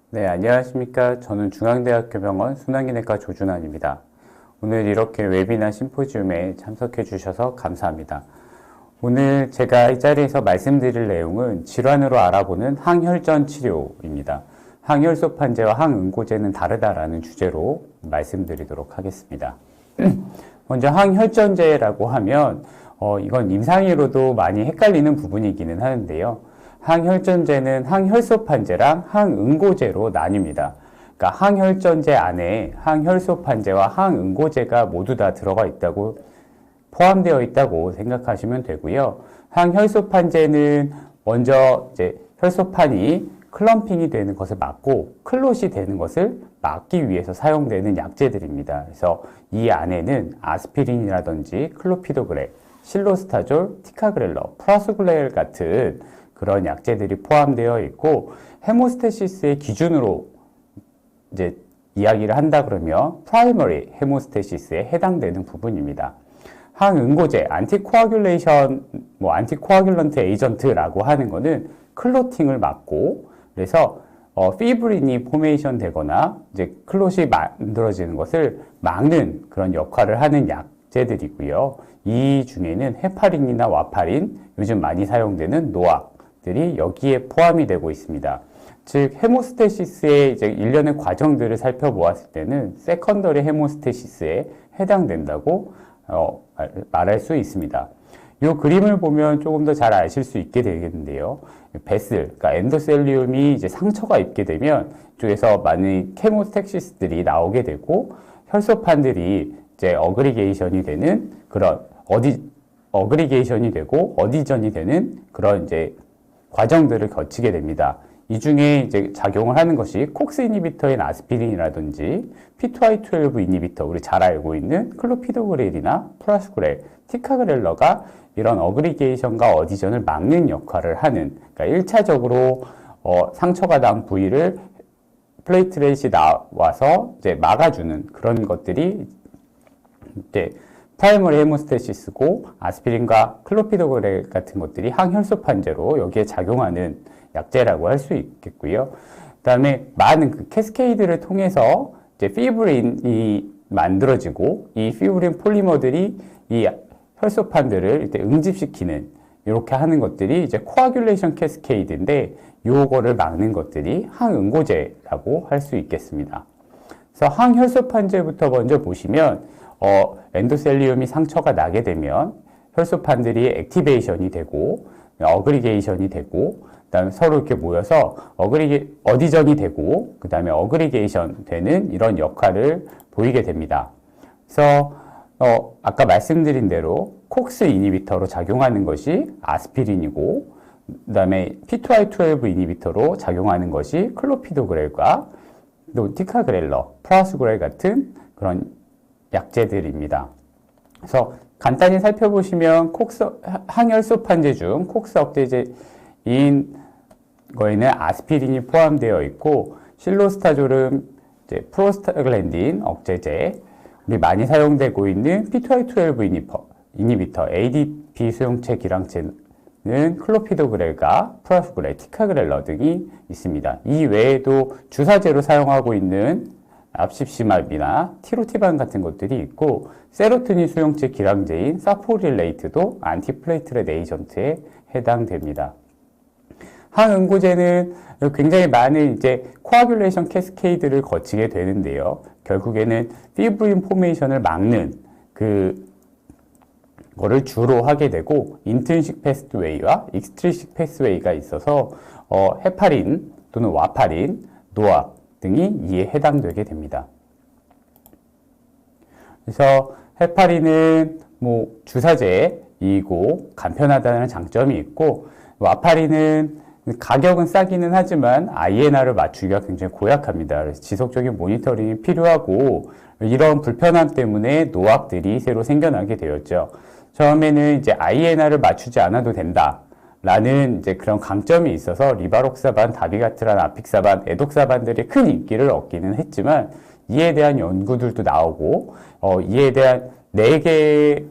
네, 안녕하십니까. 저는 중앙대학교 병원 순환기내과 조준환입니다. 오늘 이렇게 웨비나 심포지움에 참석해 주셔서 감사합니다. 오늘 제가 이 자리에서 말씀드릴 내용은 질환으로 알아보는 항혈전 치료입니다. 항혈소 판제와 항응고제는 다르다라는 주제로 말씀드리도록 하겠습니다. 먼저 항혈전제라고 하면 이건 임상으로도 많이 헷갈리는 부분이기는 하는데요. 항혈전제는 항혈소 판제랑 항응고제로 나뉩니다. 그러니까 항혈전제 안에 항혈소 판제와 항응고제가 모두 다 들어가 있다고 포함되어 있다고 생각하시면 되고요. 항혈소 판제는 먼저 이제 혈소판이 클럼핑이 되는 것을 막고 클롯이 되는 것을 막기 위해서 사용되는 약제들입니다. 그래서 이 안에는 아스피린이라든지 클로피도그램, 실로스타졸, 티카그렐러, 프라수글렐 같은 그런 약제들이 포함되어 있고, 헤모스테시스의 기준으로 이제 이야기를 한다 그러면 프라이머리 헤모스테시스에 해당되는 부분입니다. 항응고제, 안티코아귤레이션, 안티코아귤런트 에이전트라고 하는 거는 클로팅을 막고, 그래서 피브린이 포메이션 되거나 이제 클롯이 만들어지는 것을 막는 그런 역할을 하는 약제들이고요. 이 중에는 헤파린이나 와파린, 요즘 많이 사용되는 노악들이 여기에 포함이 되고 있습니다. 즉 헤모스테시스의 이제 일련의 과정들을 살펴보았을 때는 세컨더리 헤모스테시스에 해당된다고 말할 수 있습니다. 이 그림을 보면 조금 더 잘 아실 수 있게 되겠는데요. 베슬, 그러니까 엔도셀리움이 이제 상처가 입게 되면 이쪽에서 많은 케모스택시스들이 나오게 되고 혈소판들이 이제 어그리게이션이 되는 그런 어그리게이션이 되고 어디전이 되는 그런 이제 과정들을 거치게 됩니다. 이 중에 이제 작용을 하는 것이 콕스 이니비터인 아스피린이라든지 P2Y12 이니비터, 우리 잘 알고 있는 클로피도그렐이나 프라수그렐, 티카그렐러가 이런 어그리게이션과 어디전을 막는 역할을 하는, 그러니까 1차적으로 상처가 난 부위를 플레이트렛이 나와서 이제 막아주는 그런 것들이 이제 프라이머리 헤모스테시스고, 아스피린과 클로피도그렐 같은 것들이 항혈소 판제로 여기에 작용하는 약제라고 할 수 있겠고요. 그 다음에 많은 그 캐스케이드를 통해서 이제 피브린이 만들어지고, 이 피브린 폴리머들이 이 혈소판들을 이제 응집시키는, 이렇게 하는 것들이 이제 코아귤레이션 캐스케이드인데, 요거를 막는 것들이 항응고제라고 할 수 있겠습니다. 그래서 항혈소판제부터 먼저 보시면, 엔도셀리움이 상처가 나게 되면 혈소판들이 액티베이션이 되고, 어그리게이션이 되고, 그 다음에 서로 이렇게 모여서 어디전이 되고, 그 다음에 어그리게이션 되는 이런 역할을 보이게 됩니다. 그래서 아까 말씀드린 대로 콕스 이니비터로 작용하는 것이 아스피린이고, 그 다음에 P2Y12 이니비터로 작용하는 것이 클로피도그렐과 또 티카그렐러, 프라수그렐 같은 그런 약제들입니다. 그래서 간단히 살펴보시면 항혈소 판제 중 콕스 억제제인 거에는 아스피린이 포함되어 있고, 실로스타졸은 이제 프로스타글랜딘 억제제, 우리 많이 사용되고 있는 P2Y12 이니비터, ADP 수용체 기량제는 클로피도그렐과 프라수그렐, 티카그렐러 등이 있습니다. 이 외에도 주사제로 사용하고 있는 압십시맙이나 티로티반 같은 것들이 있고, 세로토닌 수용체 기량제인 사포릴레이트도 안티플레이트렛 에이전트에 해당됩니다. 항응고제는 굉장히 많은 이제 코아귤레이션 캐스케이드를 거치게 되는데요. 결국에는 피브린 포메이션을 막는 거를 주로 하게 되고, 인트린식 패스웨이와 익스트린식 패스웨이가 있어서 헤파린 또는 와파린, 노악 등이 이에 해당되게 됩니다. 그래서 헤파린은 주사제이고 간편하다는 장점이 있고, 와파린은 가격은 싸기는 하지만 INR을 맞추기가 굉장히 고약합니다. 그래서 지속적인 모니터링이 필요하고, 이런 불편함 때문에 노악들이 새로 생겨나게 되었죠. 처음에는 이제 INR을 맞추지 않아도 된다 라는 이제 그런 강점이 있어서 리바록사반, 다비가트란, 아픽사반, 에독사반들이 큰 인기를 얻기는 했지만, 이에 대한 연구들도 나오고, 이에 대한 4개의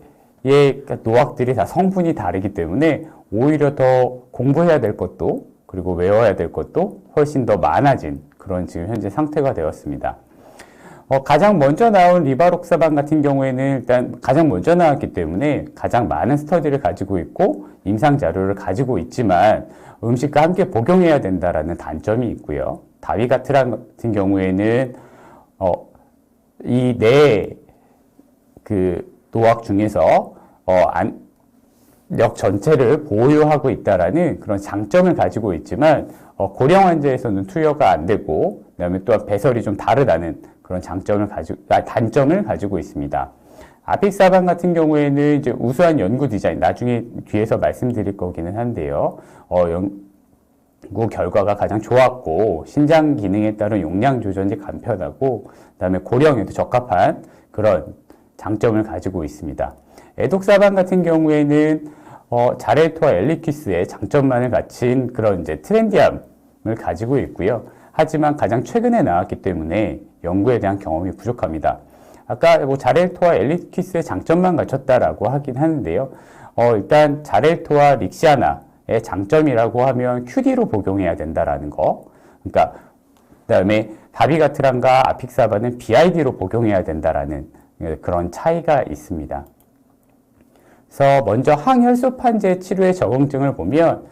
노악들이 다 성분이 다르기 때문에 오히려 더 공부해야 될 것도, 그리고 외워야 될 것도 훨씬 더 많아진 그런 지금 현재 상태가 되었습니다. 가장 먼저 나온 리바록사반 같은 경우에는 일단 가장 먼저 나왔기 때문에 가장 많은 스터디를 가지고 있고 임상 자료를 가지고 있지만 음식과 함께 복용해야 된다라는 단점이 있고요. 다비가트란 같은 경우에는 이 네 그 노악 중에서 력 전체를 보유하고 있다라는 그런 장점을 가지고 있지만 고령 환자에서는 투여가 안 되고 그다음에 또한 배설이 좀 다르다는 그런 단점을 가지고 있습니다. 아픽사반 같은 경우에는 이제 우수한 연구 디자인, 나중에 뒤에서 말씀드릴 거기는 한데요. 연구 결과가 가장 좋았고, 신장 기능에 따른 용량 조절이 간편하고, 그다음에 고령에도 적합한 그런 장점을 가지고 있습니다. 에독사반 같은 경우에는 자렐토와 엘리퀴스의 장점만을 갖춘 그런 이제 트렌디함을 가지고 있고요. 하지만 가장 최근에 나왔기 때문에 연구에 대한 경험이 부족합니다. 아까 뭐 자렐토와 엘리퀴스의 장점만 갖췄다라고 하긴 하는데요. 일단 자렐토와 릭시아나의 장점이라고 하면 QD로 복용해야 된다라는 거. 그러니까 그다음에 다비가트란과 아픽사반은 BID로 복용해야 된다라는 그런 차이가 있습니다. 그래서 먼저 항혈소판제 치료의 적응증을 보면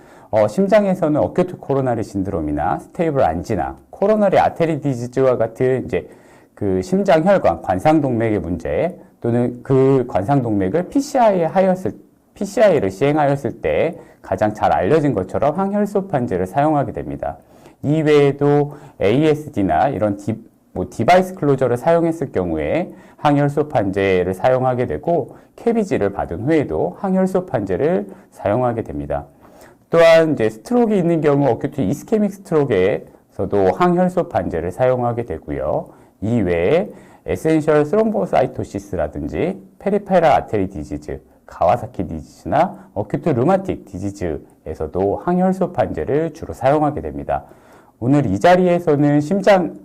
심장에서는 어큐트 코로나리 신드롬이나 스테이블 안지나, 코로너리 아테리 디지즈와 같은 이제 그 심장 혈관, 관상동맥의 문제 또는 그 관상동맥을 PCI를 시행하였을 때 가장 잘 알려진 것처럼 항혈소판제를 사용하게 됩니다. 이외에도 ASD나 이런 디바이스 클로저를 사용했을 경우에 항혈소판제를 사용하게 되고 캐비지를 받은 후에도 항혈소판제를 사용하게 됩니다. 또한 이제 스트로크가 있는 경우 어큐트 이스케믹 스트로크에서도 항혈소판제를 사용하게 되고요. 이외에 에센셜 스롬보사이토시스라든지 페리페랄 아테리 디지즈, 가와사키 디지즈나 어큐트 류마틱 디지즈에서도 항혈소판제를 주로 사용하게 됩니다. 오늘 이 자리에서는 심장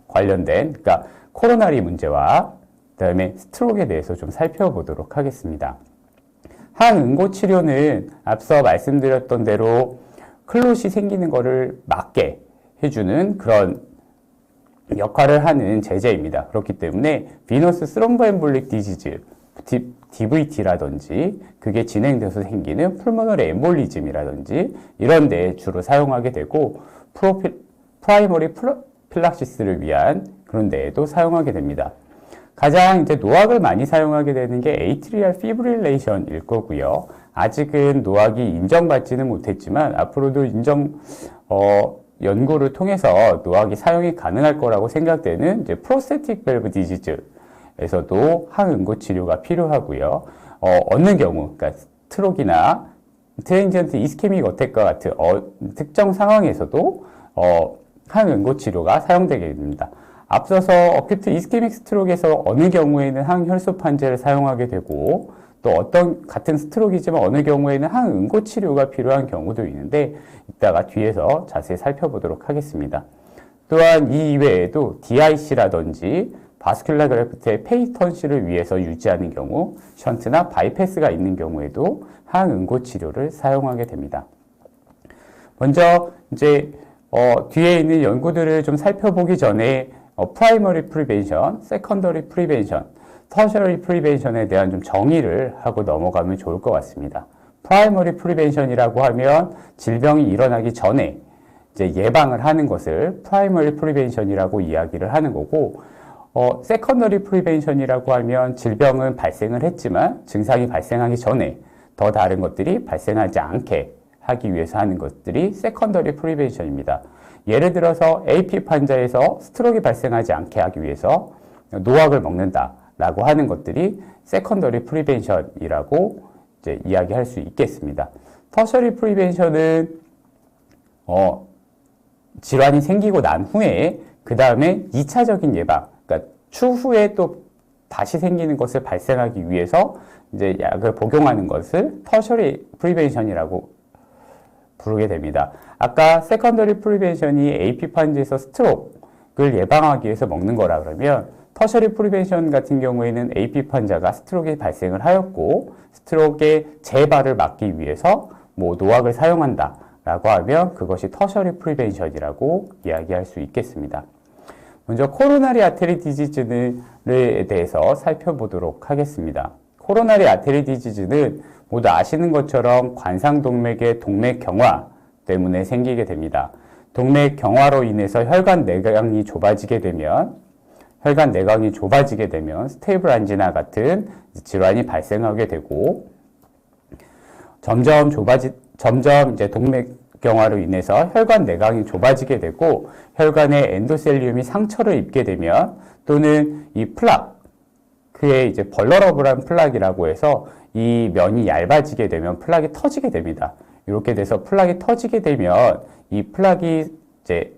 관련된 그러니까 코로나리 문제와 그다음에 스트로크에 대해서 좀 살펴보도록 하겠습니다. 항응고 치료는 앞서 말씀드렸던 대로 클롯이 생기는 것을 막게 해주는 그런 역할을 하는 제제입니다. 그렇기 때문에 비너스 스롬보엠볼릭 디지즈, DVT라든지 그게 진행돼서 생기는 풀모너리 엠볼리즘이라든지 이런 데 주로 사용하게 되고 프라이머리 필락시스를 위한 그런 데에도 사용하게 됩니다. 가장 이제 노악을 많이 사용하게 되는 게 에이트리얼 피브릴레이션일 거고요. 아직은 노악이 인정받지는 못했지만 앞으로도 연구를 통해서 노악이 사용이 가능할 거라고 생각되는 이제 프로스테틱 밸브 디지즈에서도 항응고 치료가 필요하고요. 어느 경우, 그러니까 스트로크나 트랜지언트 이스케믹 어택과 같은 특정 상황에서도 항응고 치료가 사용되게 됩니다. 앞서서 어큐트 이스케믹 스트로크에서 어느 경우에는 항혈소판제를 사용하게 되고 또 어떤 같은 스트로크이지만 어느 경우에는 항응고 치료가 필요한 경우도 있는데 이따가 뒤에서 자세히 살펴보도록 하겠습니다. 또한 이 이외에도 DIC라든지 바스큘라 그래프트의 페이턴시를 위해서 유지하는 경우 션트나 바이패스가 있는 경우에도 항응고 치료를 사용하게 됩니다. 먼저 이제 뒤에 있는 연구들을 좀 살펴보기 전에 프라이머리 프리벤션, 세컨더리 프리벤션, 터셔리 프리벤션에 대한 좀 정의를 하고 넘어가면 좋을 것 같습니다. 프라이머리 프리벤션이라고 하면 질병이 일어나기 전에 이제 예방을 하는 것을 프라이머리 프리벤션이라고 이야기를 하는 거고, 세컨더리 프리벤션이라고 하면 질병은 발생을 했지만 증상이 발생하기 전에 더 다른 것들이 발생하지 않게 하기 위해서 하는 것들이 세컨더리 프리벤션입니다. 예를 들어서 AP 환자에서 스트로크가 발생하지 않게 하기 위해서 노악을 먹는다라고 하는 것들이 세컨더리 프리벤션이라고 이제 이야기할 수 있겠습니다. 터셔리 프리벤션은 질환이 생기고 난 후에 그 다음에 2차적인 예방, 그러니까 추후에 또 다시 생기는 것을 발생하기 위해서 이제 약을 복용하는 것을 터셔리 프리벤션이라고 부르게 됩니다. 아까 세컨더리 프리벤션이 AP 환자에서 스트로크를 예방하기 위해서 먹는 거라 그러면 터셔리 프리벤션 같은 경우에는 AP 환자가 스트로크가 발생을 하였고 스트로크의 재발을 막기 위해서 뭐 노악을 사용한다 라고 하면 그것이 터셔리 프리벤션이라고 이야기할 수 있겠습니다. 먼저 코로나리 아테리 디지즈에 대해서 살펴보도록 하겠습니다. 코로나리 아테리 디지즈는 모두 아시는 것처럼 관상동맥의 동맥경화 때문에 생기게 됩니다. 동맥경화로 인해서 혈관 내강이 좁아지게 되면 스테이블 안지나 같은 질환이 발생하게 되고 점점 이제 동맥경화로 인해서 혈관 내강이 좁아지게 되고 혈관의 엔도셀리움이 상처를 입게 되면 또는 이 플락, 그의 이제 벌러러블한 플락이라고 해서 이 면이 얇아지게 되면 플락이 터지게 됩니다. 이렇게 돼서 플락이 터지게 되면 이 플락이 이제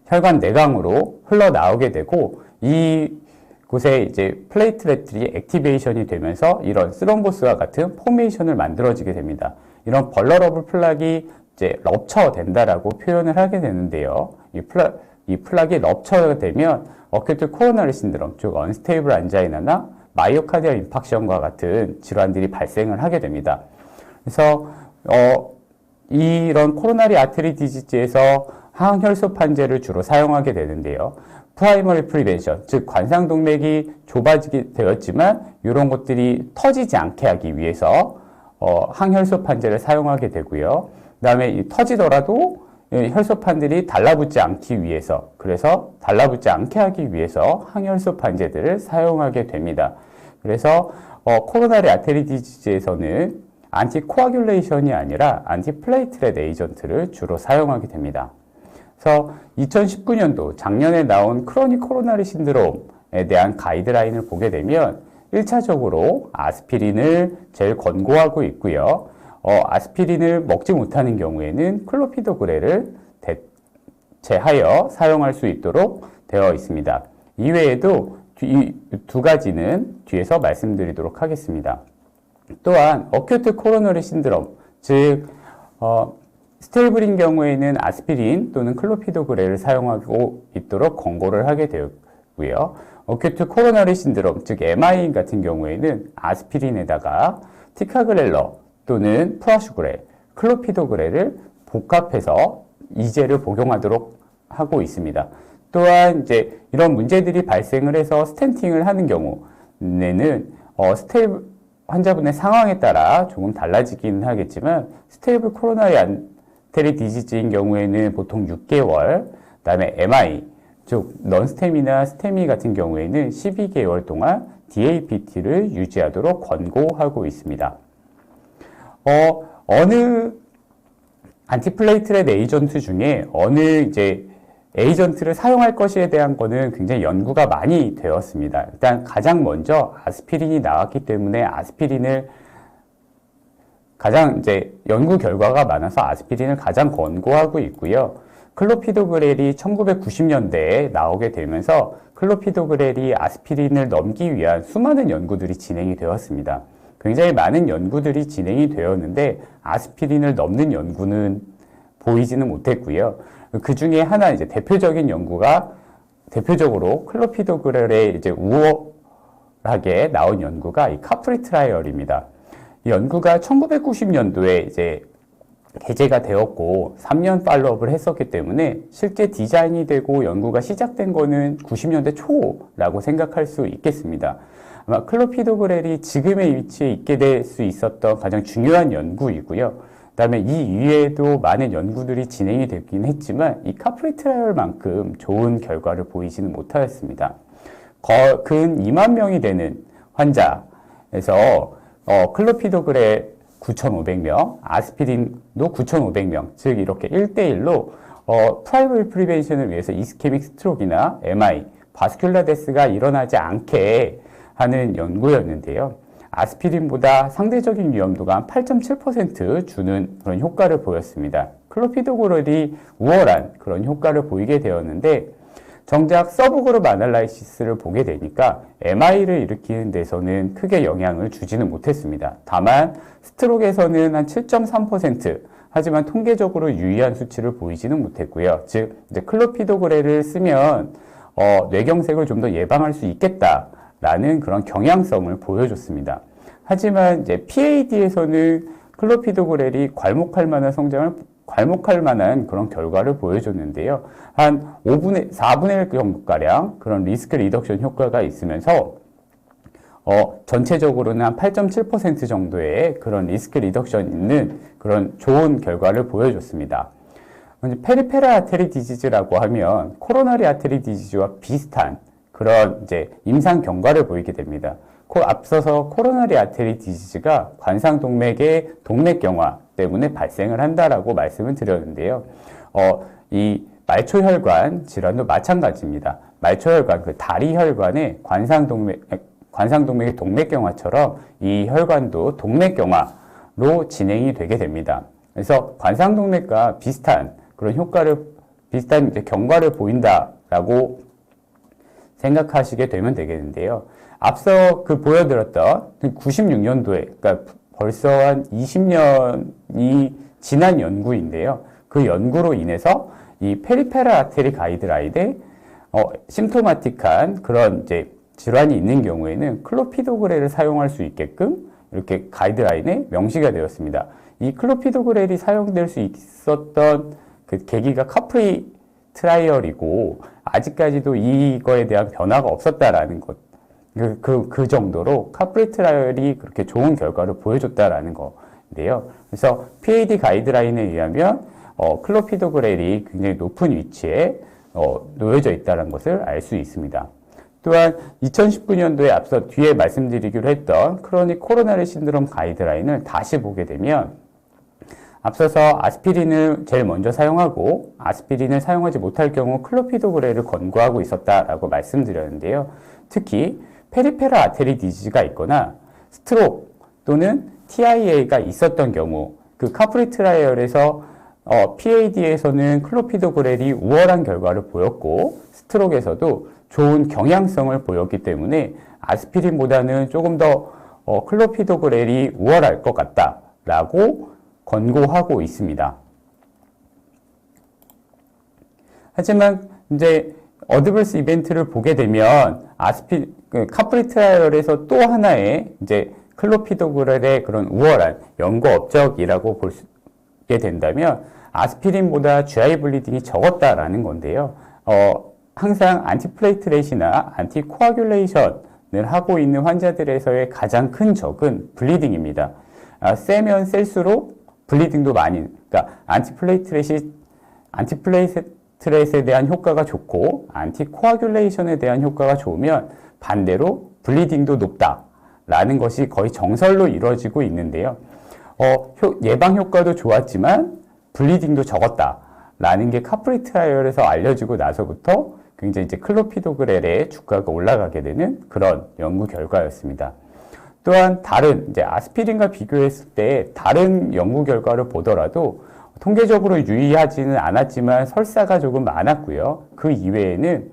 혈관 내강으로 흘러나오게 되고 이곳에 이제 플레이트렛들이 액티베이션이 되면서 이런 스럼보스와 같은 포메이션을 만들어지게 됩니다. 이런 벌러러블 플락이 이제 럽처된다라고 표현을 하게 되는데요. 이 플락이 럽처가 되면 어큐트 코로나리 신드롬, 즉 언스테이블 안자이나나 마이오카디얼 인팍션과 같은 질환들이 발생을 하게 됩니다. 그래서 이런 코로나리 아테리 디지즈에서 항혈소판제를 주로 사용하게 되는데요. 프라이머리 프리벤션, 즉 관상동맥이 좁아지게 되었지만 이런 것들이 터지지 않게 하기 위해서 항혈소판제를 사용하게 되고요. 그 다음에 터지더라도 혈소판들이 달라붙지 않기 위해서, 그래서 달라붙지 않게 하기 위해서 항혈소판제들을 사용하게 됩니다. 그래서 코로나리 아테리 디지즈에서는 안티코아귤레이션이 아니라 안티플레이트렛 에이전트를 주로 사용하게 됩니다. 그래서 2019년도 작년에 나온 크로닉 코로나리 신드롬에 대한 가이드라인을 보게 되면 1차적으로 아스피린을 제일 권고하고 있고요. 아스피린을 먹지 못하는 경우에는 클로피도그렐을 대체하여 사용할 수 있도록 되어 있습니다. 이외에도 이 두 가지는 뒤에서 말씀드리도록 하겠습니다. 또한 어큐트 코로너리 신드롬, 즉 스테이블인 경우에는 아스피린 또는 클로피도그렐을 사용하고 있도록 권고를 하게 되었고요. 어큐트 코로너리 신드롬, 즉 MI 같은 경우에는 아스피린에다가 티카그렐러 또는 프라슈그렐, 클로피도그렐을 복합해서 이제를 복용하도록 하고 있습니다. 또한 이제 이런 문제들이 발생을 해서 스텐팅을 하는 경우에는 스테이블 환자분의 상황에 따라 조금 달라지긴 하겠지만 스테이블 코로나리 아테리 디지즈인 경우에는 보통 6개월, 그다음에 MI, 즉 넌스테미나 스테미 같은 경우에는 12개월 동안 DAPT를 유지하도록 권고하고 있습니다. 어느 안티플레이트렛 에이전트 중에 어느 이제 에이전트를 사용할 것에 대한 거는 굉장히 연구가 많이 되었습니다. 일단 가장 먼저 아스피린이 나왔기 때문에 아스피린을 가장 이제 연구 결과가 많아서 아스피린을 가장 권고하고 있고요. 클로피도그렐이 1990년대에 나오게 되면서 클로피도그렐이 아스피린을 넘기 위한 수많은 연구들이 진행이 되었습니다. 굉장히 많은 연구들이 진행이 되었는데 아스피린을 넘는 연구는 보이지는 못했고요. 그 중에 하나 이제 대표적인 연구가 대표적으로 클로피도그렐의 이제 우월하게 나온 연구가 이 카프리 트라이얼입니다. 이 연구가 1990년도에 이제 개제가 되었고 3년 팔로업을 했었기 때문에 실제 디자인이 되고 연구가 시작된 거는 90년대 초라고 생각할 수 있겠습니다. 아마 클로피도그렐이 지금의 위치에 있게 될 수 있었던 가장 중요한 연구이고요. 그 다음에 이 이외에도 많은 연구들이 진행이 되긴 했지만 이 카프리 트라이얼만큼 좋은 결과를 보이지는 못하였습니다. 근 2만 명이 되는 환자에서 클로피도그렐 9,500명, 아스피린도 9,500명, 즉 이렇게 1대1로 프라이머리 프리벤션을 위해서 이스케믹 스트로크나 MI, 바스큘라 데스가 일어나지 않게 하는 연구였는데요. 아스피린보다 상대적인 위험도가 한 8.7% 주는 그런 효과를 보였습니다. 클로피도그렐이 우월한 그런 효과를 보이게 되었는데 정작 서브그룹 아날라이시스를 보게 되니까 MI를 일으키는 데서는 크게 영향을 주지는 못했습니다. 다만 스트로크에서는 한 7.3%, 하지만 통계적으로 유의한 수치를 보이지는 못했고요. 즉 이제 클로피도그렐을 쓰면 뇌경색을 좀 더 예방할 수 있겠다라는 그런 경향성을 보여줬습니다. 하지만 이제 PAD에서는 클로피도그렐이 괄목할 만한 그런 결과를 보여줬는데요. 한 4분의 1 정도가량 그런 리스크 리덕션 효과가 있으면서 전체적으로는 한 8.7% 정도의 그런 리스크 리덕션 있는 그런 좋은 결과를 보여줬습니다. 페리페럴 아테리 디지즈라고 하면 코로나리 아테리 디지즈와 비슷한 그런 이제 임상 경과를 보이게 됩니다. 앞서서 코로나리 아테리 디지즈가 관상동맥의 동맥경화 때문에 발생을 한다라고 말씀을 드렸는데요. 이 말초혈관 질환도 마찬가지입니다. 말초혈관, 그 다리 혈관의 관상동맥의 동맥경화처럼 이 혈관도 동맥경화로 진행이 되게 됩니다. 그래서 관상동맥과 비슷한 그런 비슷한 이제 경과를 보인다라고 생각하시게 되면 되겠는데요. 앞서 보여드렸던 96년도에, 그러니까 벌써 한 20년이 지난 연구인데요. 그 연구로 인해서 이 페리페럴 아테리 가이드라인에 심토마틱한 그런 이제 질환이 있는 경우에는 클로피도그렐을 사용할 수 있게끔 이렇게 가이드라인에 명시가 되었습니다. 이 클로피도그렐이 사용될 수 있었던 그 계기가 카프리 트라이얼이고 아직까지도 이거에 대한 변화가 없었다라는 것. 그 정도로 카프리 트라이얼이 그렇게 좋은 결과를 보여줬다라는 건데요. 그래서 PAD 가이드라인에 의하면 클로피도그렐이 굉장히 높은 위치에 놓여져 있다는 것을 알 수 있습니다. 또한 2019년도에 앞서 뒤에 말씀드리기로 했던 크로닉 코로나리 신드롬 가이드라인을 다시 보게 되면 앞서서 아스피린을 제일 먼저 사용하고 아스피린을 사용하지 못할 경우 클로피도그렐을 권고하고 있었다라고 말씀드렸는데요. 특히 페리페럴 아테리 디지즈가 있거나 스트록 또는 TIA가 있었던 경우 그 카프리 트라이얼에서 PAD에서는 클로피도그렐이 우월한 결과를 보였고 스트록에서도 좋은 경향성을 보였기 때문에 아스피린보다는 조금 더 클로피도그렐이 우월할 것 같다라고 권고하고 있습니다. 하지만 이제 어드버스 이벤트를 보게 되면 카프리 트라이얼에서 또 하나의 이제 클로피도그렐의 그런 우월한 연구 업적이라고 보게 된다면 아스피린보다 GI 블리딩이 적었다라는 건데요. 항상 안티플레이트렛이나 안티코아귤레이션을 하고 있는 환자들에서의 가장 큰 적은 블리딩입니다. 세면 셀수록 블리딩도 많이, 그러니까 안티플레이트렛에 대한 효과가 좋고 안티코아귤레이션에 대한 효과가 좋으면 반대로 블리딩도 높다라는 것이 거의 정설로 이루어지고 있는데요. 예방 효과도 좋았지만 블리딩도 적었다라는 게 카프리 트라이얼에서 알려지고 나서부터 굉장히 이제 클로피도그렐의 주가가 올라가게 되는 그런 연구 결과였습니다. 또한 다른 이제 아스피린과 비교했을 때 다른 연구 결과를 보더라도 통계적으로 유의하지는 않았지만 설사가 조금 많았고요. 그 이외에는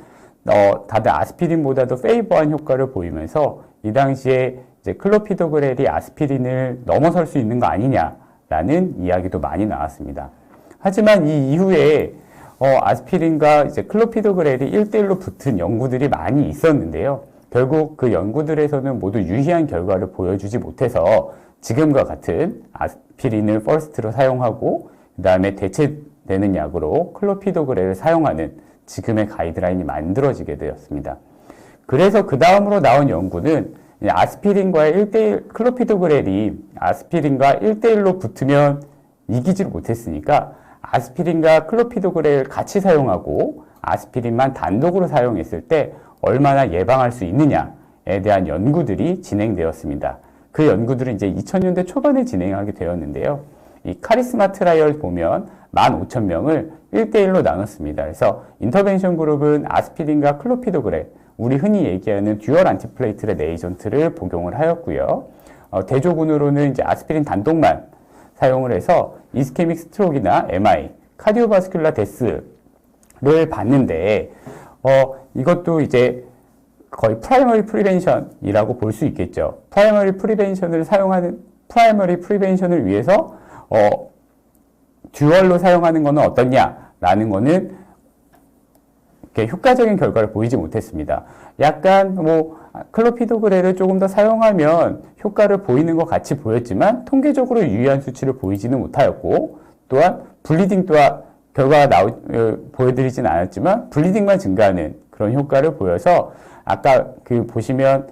다들 아스피린보다도 페이버한 효과를 보이면서 이 당시에 이제 클로피도그렐이 아스피린을 넘어설 수 있는 거 아니냐라는 이야기도 많이 나왔습니다. 하지만 이 이후에 아스피린과 이제 클로피도그렐이 1대1로 붙은 연구들이 많이 있었는데요. 결국 그 연구들에서는 모두 유의한 결과를 보여주지 못해서 지금과 같은 아스피린을 퍼스트로 사용하고 그 다음에 대체되는 약으로 클로피도그렐을 사용하는 지금의 가이드라인이 만들어지게 되었습니다. 그래서 그 다음으로 나온 연구는 아스피린과의 1대1, 클로피도그렐이 아스피린과 1대1로 붙으면 이기지를 못했으니까 아스피린과 클로피도그렐을 같이 사용하고 아스피린만 단독으로 사용했을 때 얼마나 예방할 수 있느냐에 대한 연구들이 진행되었습니다. 그 연구들은 이제 2000년대 초반에 진행하게 되었는데요. 이 카리스마 트라이얼 보면 15,000명을 1대1로 나눴습니다. 그래서 인터벤션 그룹은 아스피린과 클로피도그렐, 우리 흔히 얘기하는 듀얼 안티플레이트렛 에이전트를 복용을 하였고요. 대조군으로는 이제 아스피린 단독만 사용을 해서 이스케믹 스트로크나 MI, 카디오바스큘라 데스를 봤는데 이것도 이제 거의 프라이머리 프리벤션이라고 볼 수 있겠죠. 프라이머리 프리벤션을 위해서 듀얼로 사용하는 것은 어떻냐라는 거는 이렇게 효과적인 결과를 보이지 못했습니다. 약간 클로피도그렐을 조금 더 사용하면 효과를 보이는 것 같이 보였지만 통계적으로 유의한 수치를 보이지는 못하였고, 또한 블리딩 또한 결과가 보여드리진 않았지만 블리딩만 증가하는 그런 효과를 보여서 아까 보시면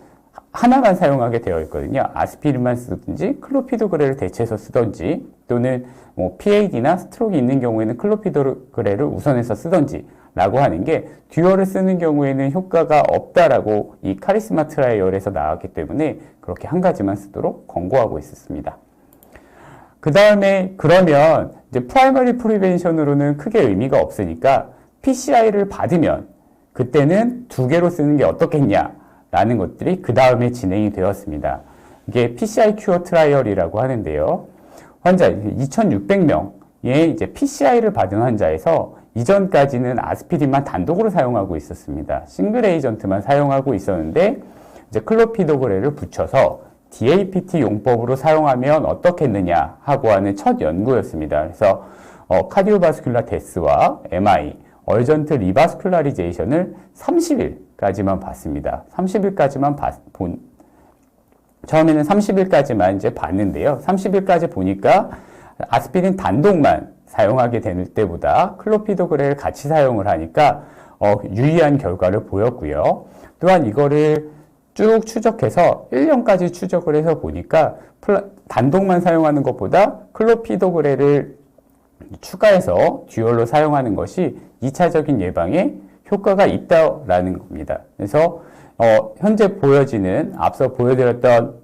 하나만 사용하게 되어 있거든요. 아스피린만 쓰든지 클로피도그렐을 대체해서 쓰든지, 또는 뭐 PAD나 스트로크 있는 경우에는 클로피도그렐을 우선해서 쓰든지 라고 하는 게, 듀얼을 쓰는 경우에는 효과가 없다라고 이 카리스마 트라이얼에서 나왔기 때문에 그렇게 한 가지만 쓰도록 권고하고 있었습니다. 그 다음에 그러면 이제 프라이머리 프리벤션으로는 크게 의미가 없으니까 PCI를 받으면 그때는 2개로 쓰는 게 어떻겠냐라는 것들이 그 다음에 진행이 되었습니다. 이게 PCI 큐어 트라이얼이라고 하는데요. 환자 2,600명의 이제 PCI를 받은 환자에서 이전까지는 아스피린만 단독으로 사용하고 있었습니다. 싱글 에이전트만 사용하고 있었는데 이제 클로피도그렐을 붙여서 DAPT 용법으로 사용하면 어떻겠느냐 하고 하는 첫 연구였습니다. 그래서 카디오바스큘라 데스와 MI, 얼전트 리바스큘라리제이션을 30일까지만 봤습니다. 30일까지만 처음에는 30일까지만 이제 봤는데요. 30일까지 보니까 아스피린 단독만 사용하게 될 때보다 클로피도그렐을 같이 사용을 하니까 유의한 결과를 보였고요. 또한 이거를 쭉 추적해서 1년까지 추적을 해서 보니까 단독만 사용하는 것보다 클로피도그렐을 추가해서 듀얼로 사용하는 것이 2차적인 예방에 효과가 있다라는 겁니다. 그래서 현재 보여지는 앞서 보여드렸던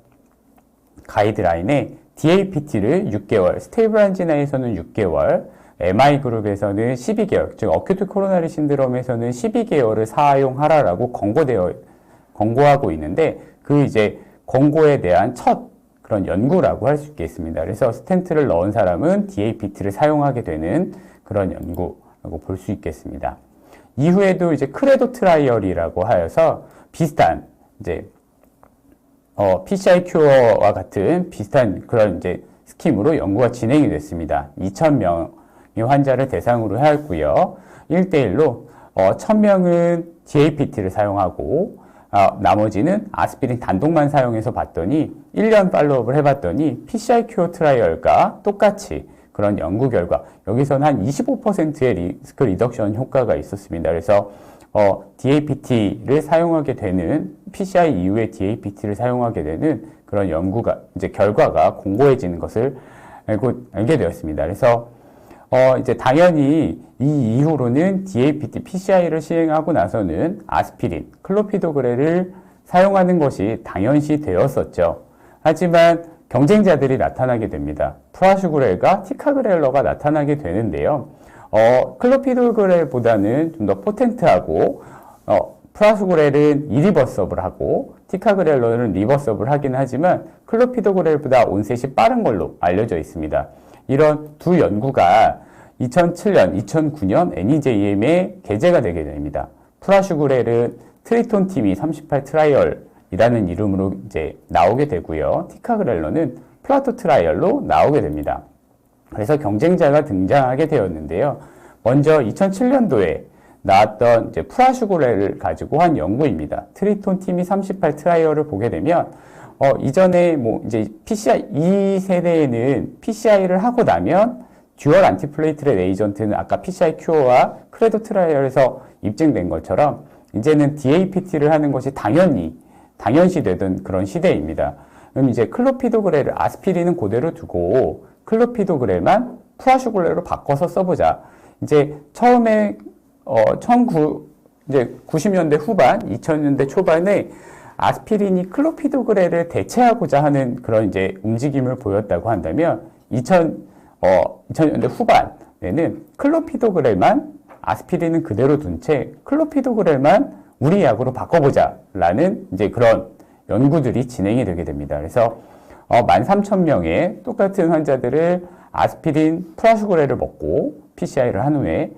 가이드라인에 DAPT를 6개월, 스테이블 안지나에서는 6개월, MI 그룹에서는 12개월, 즉 어큐트 코로나리 신드롬에서는 12개월을 사용하라라고 권고하고 있는데, 이제 권고에 대한 첫 그런 연구라고 할 수 있겠습니다. 그래서 스텐트를 넣은 사람은 DAPT를 사용하게 되는 그런 연구라고 볼 수 있겠습니다. 이후에도 이제 크레도 트라이얼이라고 하여서 비슷한 이제 PCI 큐어와 같은 비슷한 그런 이제 스킴으로 연구가 진행이 됐습니다. 2,000명의 환자를 대상으로 하였고요. 1대1로 1,000명은 DAPT를 사용하고 나머지는 아스피린 단독만 사용해서 봤더니 1년 팔로우업을 해봤더니 PCI 큐어 트라이얼과 똑같이 그런 연구 결과, 여기서는 한 25%의 리스크 리덕션 효과가 있었습니다. 그래서 DAPT를 사용하게 되는, PCI 이후에 DAPT를 사용하게 되는 그런 이제 결과가 공고해지는 것을 알게 되었습니다. 그래서 이제 당연히 이 이후로는 DAPT, PCI를 시행하고 나서는 아스피린, 클로피도그렐을 사용하는 것이 당연시 되었었죠. 하지만 경쟁자들이 나타나게 됩니다. 프라슈그렐과 티카그렐러가 나타나게 되는데요. 클로피도그렐보다는 좀 더 포텐트하고, 프라슈그렐은 이리버서블하고 티카그렐러는 리버서블 하긴 하지만 클로피도그렐보다 온셋이 빠른 걸로 알려져 있습니다. 이런 두 연구가 2007년, 2009년 NEJM에 게재가 되게 됩니다. 프라슈그렐은 트리톤 팀이 38 트라이얼이라는 이름으로 이제 나오게 되고요. 티카그렐러는 플라토 트라이얼로 나오게 됩니다. 그래서 경쟁자가 등장하게 되었는데요. 먼저 2007년도에 나왔던 이제 프라슈그렐을 가지고 한 연구입니다. 트리톤 팀이 38 트라이얼을 보게 되면 이전에 이제 PCI, 이 세대에는 PCI를 하고 나면 듀얼 안티플레이트렛 에이전트는 아까 PCI 큐어와 크레도 트라이얼에서 입증된 것처럼 이제는 DAPT를 하는 것이 당연시 되던 그런 시대입니다. 그럼 이제 클로피도그렐을 아스피린은 그대로 두고 클로피도그렐만 프라슈그렐로 바꿔서 써보자. 이제 처음에 90년대 후반, 2000년대 초반에 아스피린이 클로피도그렐을 대체하고자 하는 그런 이제 움직임을 보였다고 한다면 2000년대 후반에는 클로피도그렐만 아스피린은 그대로 둔 채 클로피도그렐만 우리 약으로 바꿔보자라는 이제 그런 연구들이 진행이 되게 됩니다. 그래서 13,000명의 똑같은 환자들을 아스피린 프라슈그렐을 먹고 PCI를 한 후에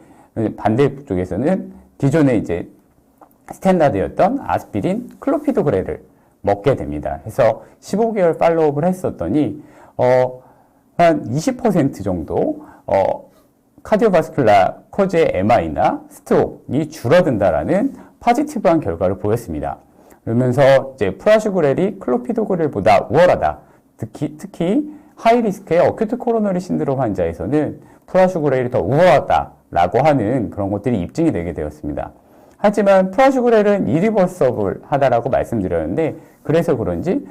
반대쪽에서는 기존에 이제 스탠다드였던 아스피린 클로피도그렐을 먹게 됩니다. 그래서 15개월 팔로우업을 했었더니 한 20% 정도 카디오바스큘라 코즈의 MI나 스트로크가 줄어든다라는 포지티브한 결과를 보였습니다. 그러면서 이제 프라슈그렐이 클로피도그렐보다 우월하다. 특히 하이리스크의 어큐트 코로너리 신드롬 환자에서는 프라슈그렐이 더 우월하다라고 하는 그런 것들이 입증이 되게 되었습니다. 하지만 프라슈그렐은 이리버서블 하다라고 말씀드렸는데, 그래서 그런지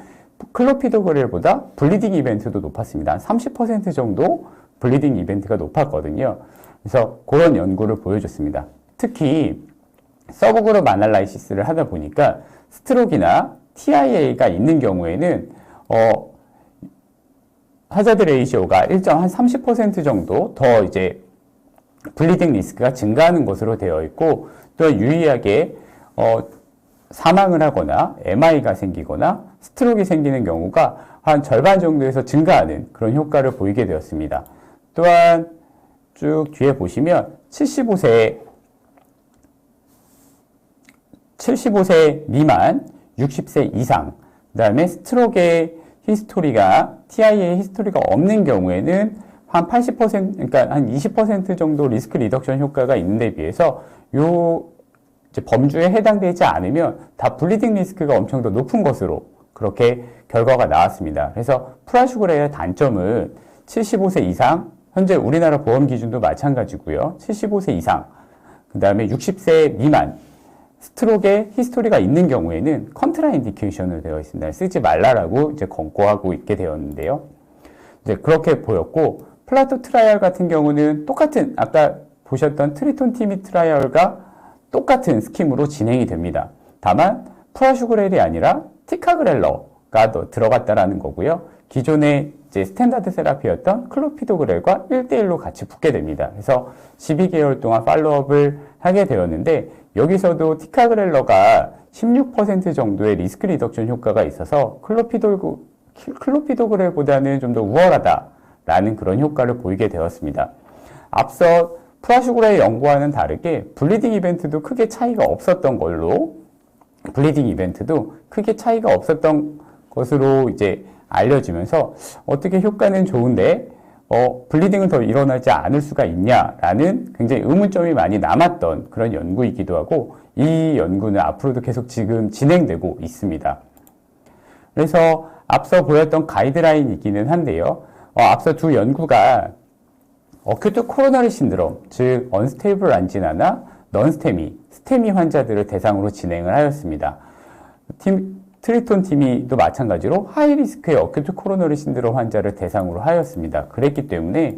클로피도그렐보다 블리딩 이벤트도 높았습니다. 한 30% 정도 블리딩 이벤트가 높았거든요. 그래서 그런 연구를 보여줬습니다. 특히 서브그룹 아날라이시스를 하다 보니까 스트로크나 TIA가 있는 경우에는 하자드 레이시오가 일정 한 30% 정도 더 이제 블리딩 리스크가 증가하는 것으로 되어 있고, 또 유의하게 사망을 하거나 MI가 생기거나 스트로크가 생기는 경우가 한 절반 정도에서 증가하는 그런 효과를 보이게 되었습니다. 또한 쭉 뒤에 보시면 75세 미만, 60세 이상, 그 다음에 스트로크의 히스토리가, TIA의 히스토리가 없는 경우에는 한 80%, 그러니까 한 20% 정도 리스크 리덕션 효과가 있는데 비해서 이제 범주에 해당되지 않으면 다 블리딩 리스크가 엄청 더 높은 것으로 그렇게 결과가 나왔습니다. 그래서 프라슈그렐의 단점은 75세 이상, 현재 우리나라 보험 기준도 마찬가지고요. 75세 이상, 그 다음에 60세 미만, 스트로크의 히스토리가 있는 경우에는 컨트라인디케이션으로 되어 있습니다. 쓰지 말라라고 이제 권고하고 있게 되었는데요. 이제 그렇게 보였고, 플라토 트라이얼 같은 경우는 똑같은 아까 보셨던 트리톤 티미 트라이얼과 똑같은 스킴으로 진행이 됩니다. 다만 프라슈그렐이 아니라 티카그렐러가 들어갔다라는 거고요. 기존의 이제 스탠다드 세라피였던 클로피도그렐과 1대1로 같이 붙게 됩니다. 그래서 12개월 동안 팔로업을 하게 되었는데, 여기서도 티카그렐러가 16% 정도의 리스크 리덕션 효과가 있어서 클로피도그렐보다는 좀 더 우월하다라는 그런 효과를 보이게 되었습니다. 앞서 프라슈그렐 연구와는 다르게 블리딩 이벤트도 크게 차이가 없었던 것으로 이제 알려지면서 어떻게 효과는 좋은데 블리딩은 더 일어나지 않을 수가 있냐라는 굉장히 의문점이 많이 남았던 그런 연구이기도 하고, 이 연구는 앞으로도 계속 지금 진행되고 있습니다. 그래서 앞서 보였던 가이드라인이기는 한데요. 앞서 두 연구가 어큐트 코로너리 신드롬, 즉 언스테이블 안지나나 스테미 환자들을 대상으로 진행을 하였습니다. 트리톤 티미도 마찬가지로 하이리스크의 어큐트 코로너리 신드롬 환자를 대상으로 하였습니다. 그랬기 때문에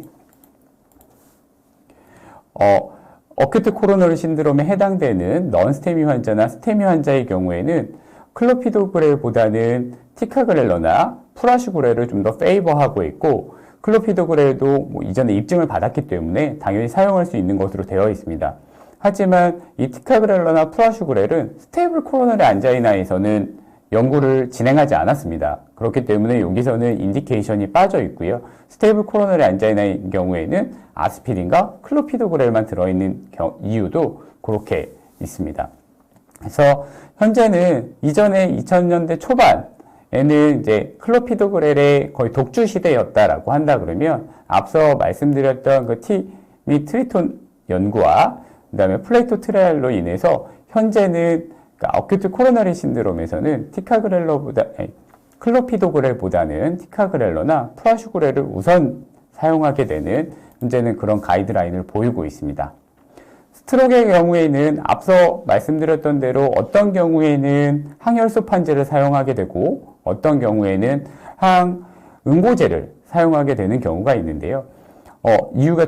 어큐트 코로너리 신드롬에 해당되는 넌스테미 환자나 스테미 환자의 경우에는 클로피도그렐보다는 티카그렐러나 프라슈그렐을 좀 더 페이버하고 있고, 클로피도그렐도 이전에 입증을 받았기 때문에 당연히 사용할 수 있는 것으로 되어 있습니다. 하지만 이 티카그렐러나 프라슈그렐은 스테이블 코로너리 안자이나에서는 연구를 진행하지 않았습니다. 그렇기 때문에 여기서는 인디케이션이 빠져 있고요. 스테이블 코로너리 안자이나의 경우에는 아스피린과 클로피도그렐만 들어있는 이유도 그렇게 있습니다. 그래서 현재는 이전에 2000년대 초반에는 이제 클로피도그렐의 거의 독주 시대였다라고 한다 그러면, 앞서 말씀드렸던 그 트리톤 연구와 그다음에 플레이토 트라이얼로 인해서 현재는 어큐트 코로너리 신드롬에서는 클로피도그렐보다는 티카그렐러나 프라슈그렐을 우선 사용하게 되는 현재는 그런 가이드라인을 보이고 있습니다. 스트로크의 경우에는 앞서 말씀드렸던 대로 어떤 경우에는 항혈소판제를 사용하게 되고 어떤 경우에는 항응고제를 사용하게 되는 경우가 있는데요. 이유가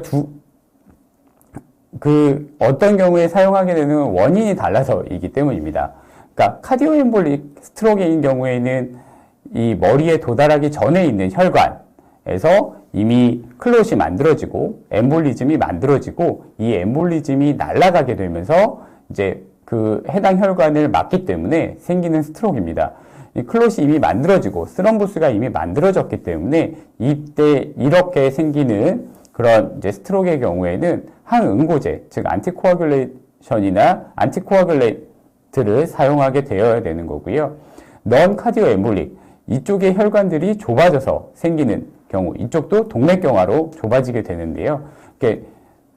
어떤 경우에 사용하게 되는 원인이 달라서이기 때문입니다. 그러니까 카디오엠볼릭 스트로크인 경우에는 이 머리에 도달하기 전에 있는 혈관에서 이미 클롯이 만들어지고 엠볼리즘이 만들어지고, 이 엠볼리즘이 날아가게 되면서 이제 그 해당 혈관을 막기 때문에 생기는 스트로크입니다. 이 클롯이 이미 만들어지고 스럼부스가 이미 만들어졌기 때문에 이때 이렇게 생기는 그런 이제 스트로크의 경우에는 항응고제, 즉 안티코아귤레이션이나 안티코아귤레이트를 사용하게 되어야 되는 거고요. 넌 카디오 엠볼릭, 이쪽의 혈관들이 좁아져서 생기는 경우, 이쪽도 동맥경화로 좁아지게 되는데요.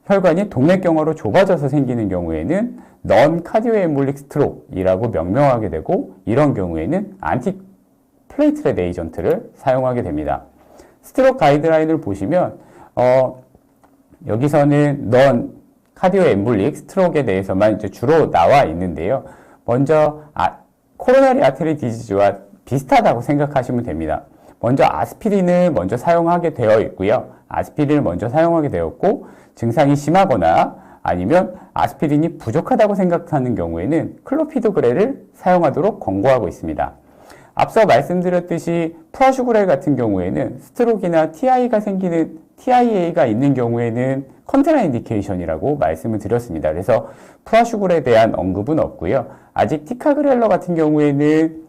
혈관이 동맥경화로 좁아져서 생기는 경우에는 넌 카디오 엠볼릭 스트로크이라고 명명하게 되고, 이런 경우에는 안티플레이트렛 에이전트를 사용하게 됩니다. 스트로크 가이드라인을 보시면 여기서는 넌 카디오 엠볼릭 스트로크에 대해서만 이제 주로 나와 있는데요. 먼저 코로나리 아테리 디지즈와 비슷하다고 생각하시면 됩니다. 먼저 아스피린을 먼저 사용하게 되어 있고요. 아스피린을 먼저 사용하게 되었고, 증상이 심하거나 아니면 아스피린이 부족하다고 생각하는 경우에는 클로피도그렐을 사용하도록 권고하고 있습니다. 앞서 말씀드렸듯이 프라슈그렐 같은 경우에는 스트로크나 TIA가 있는 경우에는 컨트라인디케이션이라고 말씀을 드렸습니다. 그래서 프라슈그렐에 대한 언급은 없고요. 아직 티카그렐러 같은 경우에는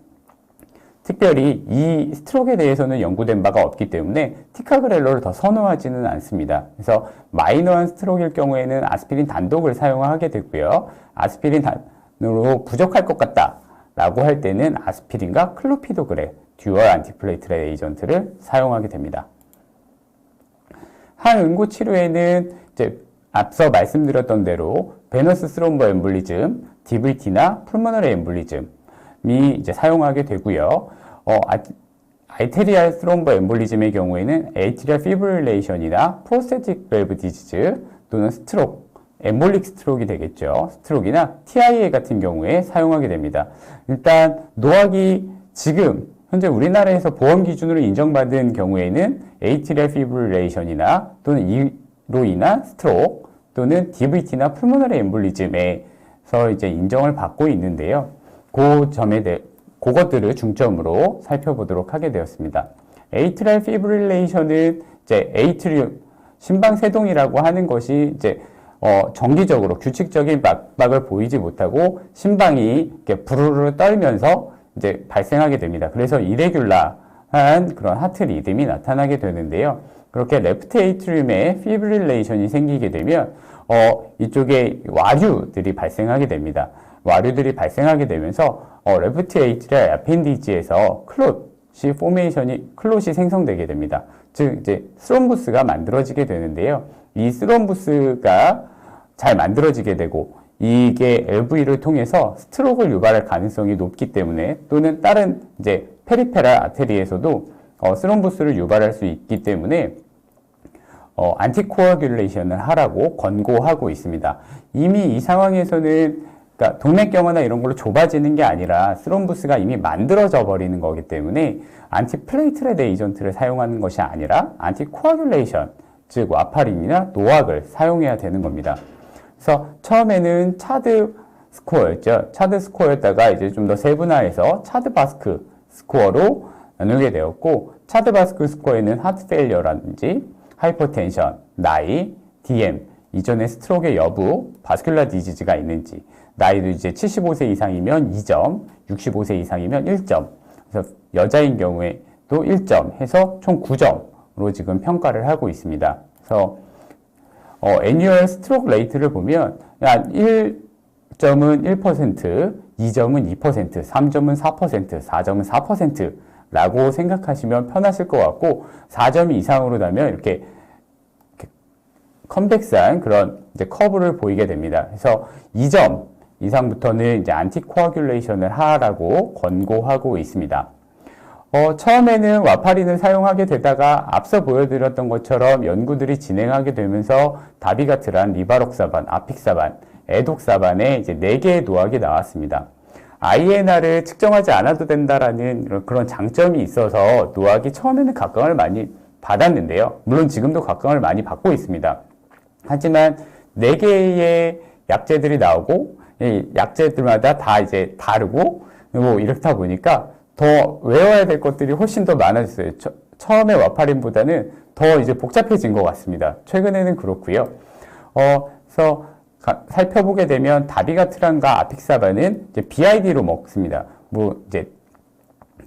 특별히 이 스트로크에 대해서는 연구된 바가 없기 때문에 티카그렐러를 더 선호하지는 않습니다. 그래서 마이너한 스트로크일 경우에는 아스피린 단독을 사용하게 되고요. 아스피린 단으로 부족할 것 같다 라고 할 때는 아스피린과 클로피도그렐, 듀얼 안티플레이트렛 에이전트를 사용하게 됩니다. 항응고 치료에는 이제 앞서 말씀드렸던 대로 베너스 스롬보 엠볼리즘, DVT나 풀모너리 엠볼리즘이 이제 사용하게 되고요. 아이테리얼 스롬보 엠볼리즘의 경우에는 에이트리얼 피브릴레이션이나 프로스테틱 밸브 디지즈 또는 스트로크, 엠볼릭 스트로크이 되겠죠. 스트로크나 TIA 같은 경우에 사용하게 됩니다. 일단 노악이 지금 현재 우리나라에서 보험 기준으로 인정받은 경우에는 에이트리얼 피브릴레이션이나 또는 이로 인한 스트로크 또는 DVT나 풀모너리 엠볼리즘에서 이제 인정을 받고 있는데요. 그 점에 대해 그것들을 중점으로 살펴보도록 하게 되었습니다. 에이트리얼 피브릴레이션은 이제 에이트리움 심방세동이라고 하는 것이 이제 정기적으로 규칙적인 압박을 보이지 못하고 심방이 이렇게 부르르 떨면서 이제 발생하게 됩니다. 그래서 이레귤라한 그런 하트 리듬이 나타나게 되는데요. 그렇게 레프트 에이트리움에 피브릴레이션이 생기게 되면 이쪽에 와류들이 발생하게 됩니다. 와류들이 발생하게 되면서 레프트 에이트리얼 아펜디지에서 클롯이 생성되게 됩니다. 즉 이제 스롬부스가 만들어지게 되는데요. 이 스롬부스가 잘 만들어지게 되고 이게 LV를 통해서 스트로크를 유발할 가능성이 높기 때문에, 또는 다른 이제 페리페랄 아테리에서도 스롬부스를 유발할 수 있기 때문에 안티코아귤레이션을 하라고 권고하고 있습니다. 이미 이 상황에서는 그러니까 동맥경화나 이런 걸로 좁아지는 게 아니라 스롬부스가 이미 만들어져 버리는 거기 때문에 안티플레이트렛 에이전트를 사용하는 것이 아니라 안티코아귤레이션, 즉 와파린이나 노악을 사용해야 되는 겁니다. 그래서 처음에는 차드 스코어였죠. 차드 스코어였다가 이제 좀 더 세분화해서 차드 바스크 스코어로 나누게 되었고, 차드 바스크 스코어에는 하트 페일리어라든지 하이퍼텐션, 나이, DM, 이전에 스트로크의 여부, 바스큘라 디지즈가 있는지, 나이도 이제 75세 이상이면 2점, 65세 이상이면 1점, 그래서 여자인 경우에도 1점 해서 총 9점으로 지금 평가를 하고 있습니다. 그래서 애뉴얼 스트로크 레이트를 보면 1점은 1%, 2점은 2%, 3점은 4%, 4점은 4%라고 생각하시면 편하실 것 같고, 4점 이상으로 나면 이렇게 컨벡스한 그런 이제 커브를 보이게 됩니다. 그래서 2점 이상부터는 이제 안티코아귤레이션을 하라고 권고하고 있습니다. 처음에는 와파린을 사용하게 되다가 앞서 보여드렸던 것처럼 연구들이 진행하게 되면서 다비가트란, 리바록사반, 아픽사반, 에독사반의 이제 4개의 노악이 나왔습니다. INR을 측정하지 않아도 된다라는 그런 장점이 있어서 노악이 처음에는 각광을 많이 받았는데요. 물론 지금도 각광을 많이 받고 있습니다. 하지만 4개의 약제들이 나오고, 이 약제들마다 다 이제 다르고, 뭐 이렇다 보니까 더 외워야 될 것들이 훨씬 더 많아졌어요. 처음에 와파린보다는 더 이제 복잡해진 것 같습니다. 최근에는 그렇고요. 그래서 살펴보게 되면 다비가트란과 아픽사반은 이제 BID로 먹습니다. 뭐 이제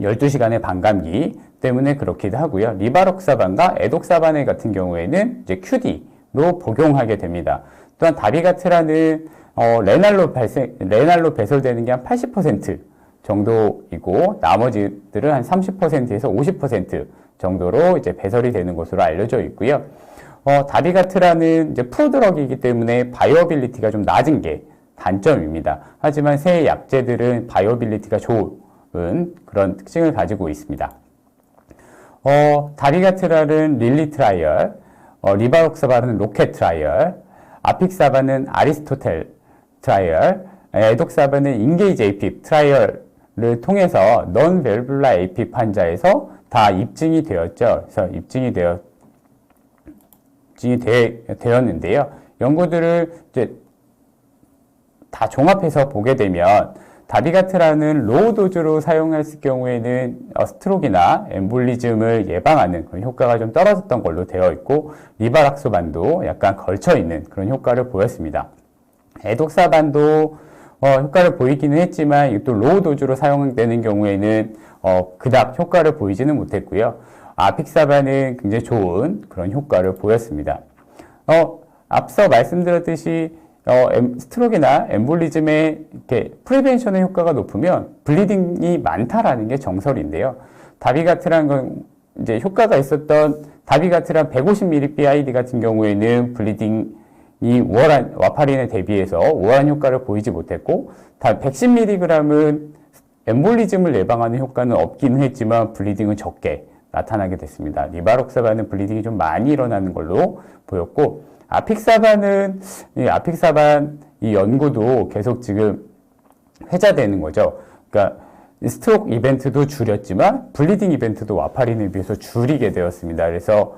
12시간의 반감기 때문에 그렇기도 하고요. 리바록사반과 에독사반 같은 경우에는 이제 QD로 복용하게 됩니다. 또한 다비가트란은 레날로 배설되는 게 한 80% 정도이고, 나머지들은 한 30%에서 50% 정도로 이제 배설이 되는 것으로 알려져 있고요. 다비가트라는 이제 프로드럭이기 때문에 바이오빌리티가 좀 낮은 게 단점입니다. 하지만 새 약제들은 바이오빌리티가 좋은 그런 특징을 가지고 있습니다. 다비가트라는 릴리 트라이얼, 리바록사바는 로켓 트라이얼, 아픽사바는 아리스토텔 트라이얼, 에독사바는 인게이지 에이핍 트라이얼을 통해서 넌-밸뷸라 에이핍 환자에서 다 입증이 되었죠. 그래서 입증이 되었는데요. 연구들을 이제 다 종합해서 보게 되면 다비가트라는 로우 도즈로 사용했을 경우에는 스트로크나 엠볼리즘을 예방하는 그런 효과가 좀 떨어졌던 걸로 되어 있고, 리바락소반도 약간 걸쳐 있는 그런 효과를 보였습니다. 에독사반도 효과를 보이기는 했지만 이것도 로우 도즈로 사용되는 경우에는 그닥 효과를 보이지는 못했고요. 아픽사반은 굉장히 좋은 그런 효과를 보였습니다. 앞서 말씀드렸듯이 스트로크나 엠볼리즘의 이렇게 프리벤션의 효과가 높으면 블리딩이 많다라는 게 정설인데요. 다비가트란 건 이제 효과가 있었던 다비가트란 150ml BID 같은 경우에는 블리딩이 와파린에 대비해서 우월한 효과를 보이지 못했고, 110mg은 엠볼리즘을 예방하는 효과는 없기는 했지만 블리딩은 적게 나타나게 됐습니다. 리바록사반은 블리딩이 좀 많이 일어나는 걸로 보였고, 아픽사반 이 연구도 계속 지금 회자되는 거죠. 그러니까 스트로크 이벤트도 줄였지만 블리딩 이벤트도 와파린에 비해서 줄이게 되었습니다. 그래서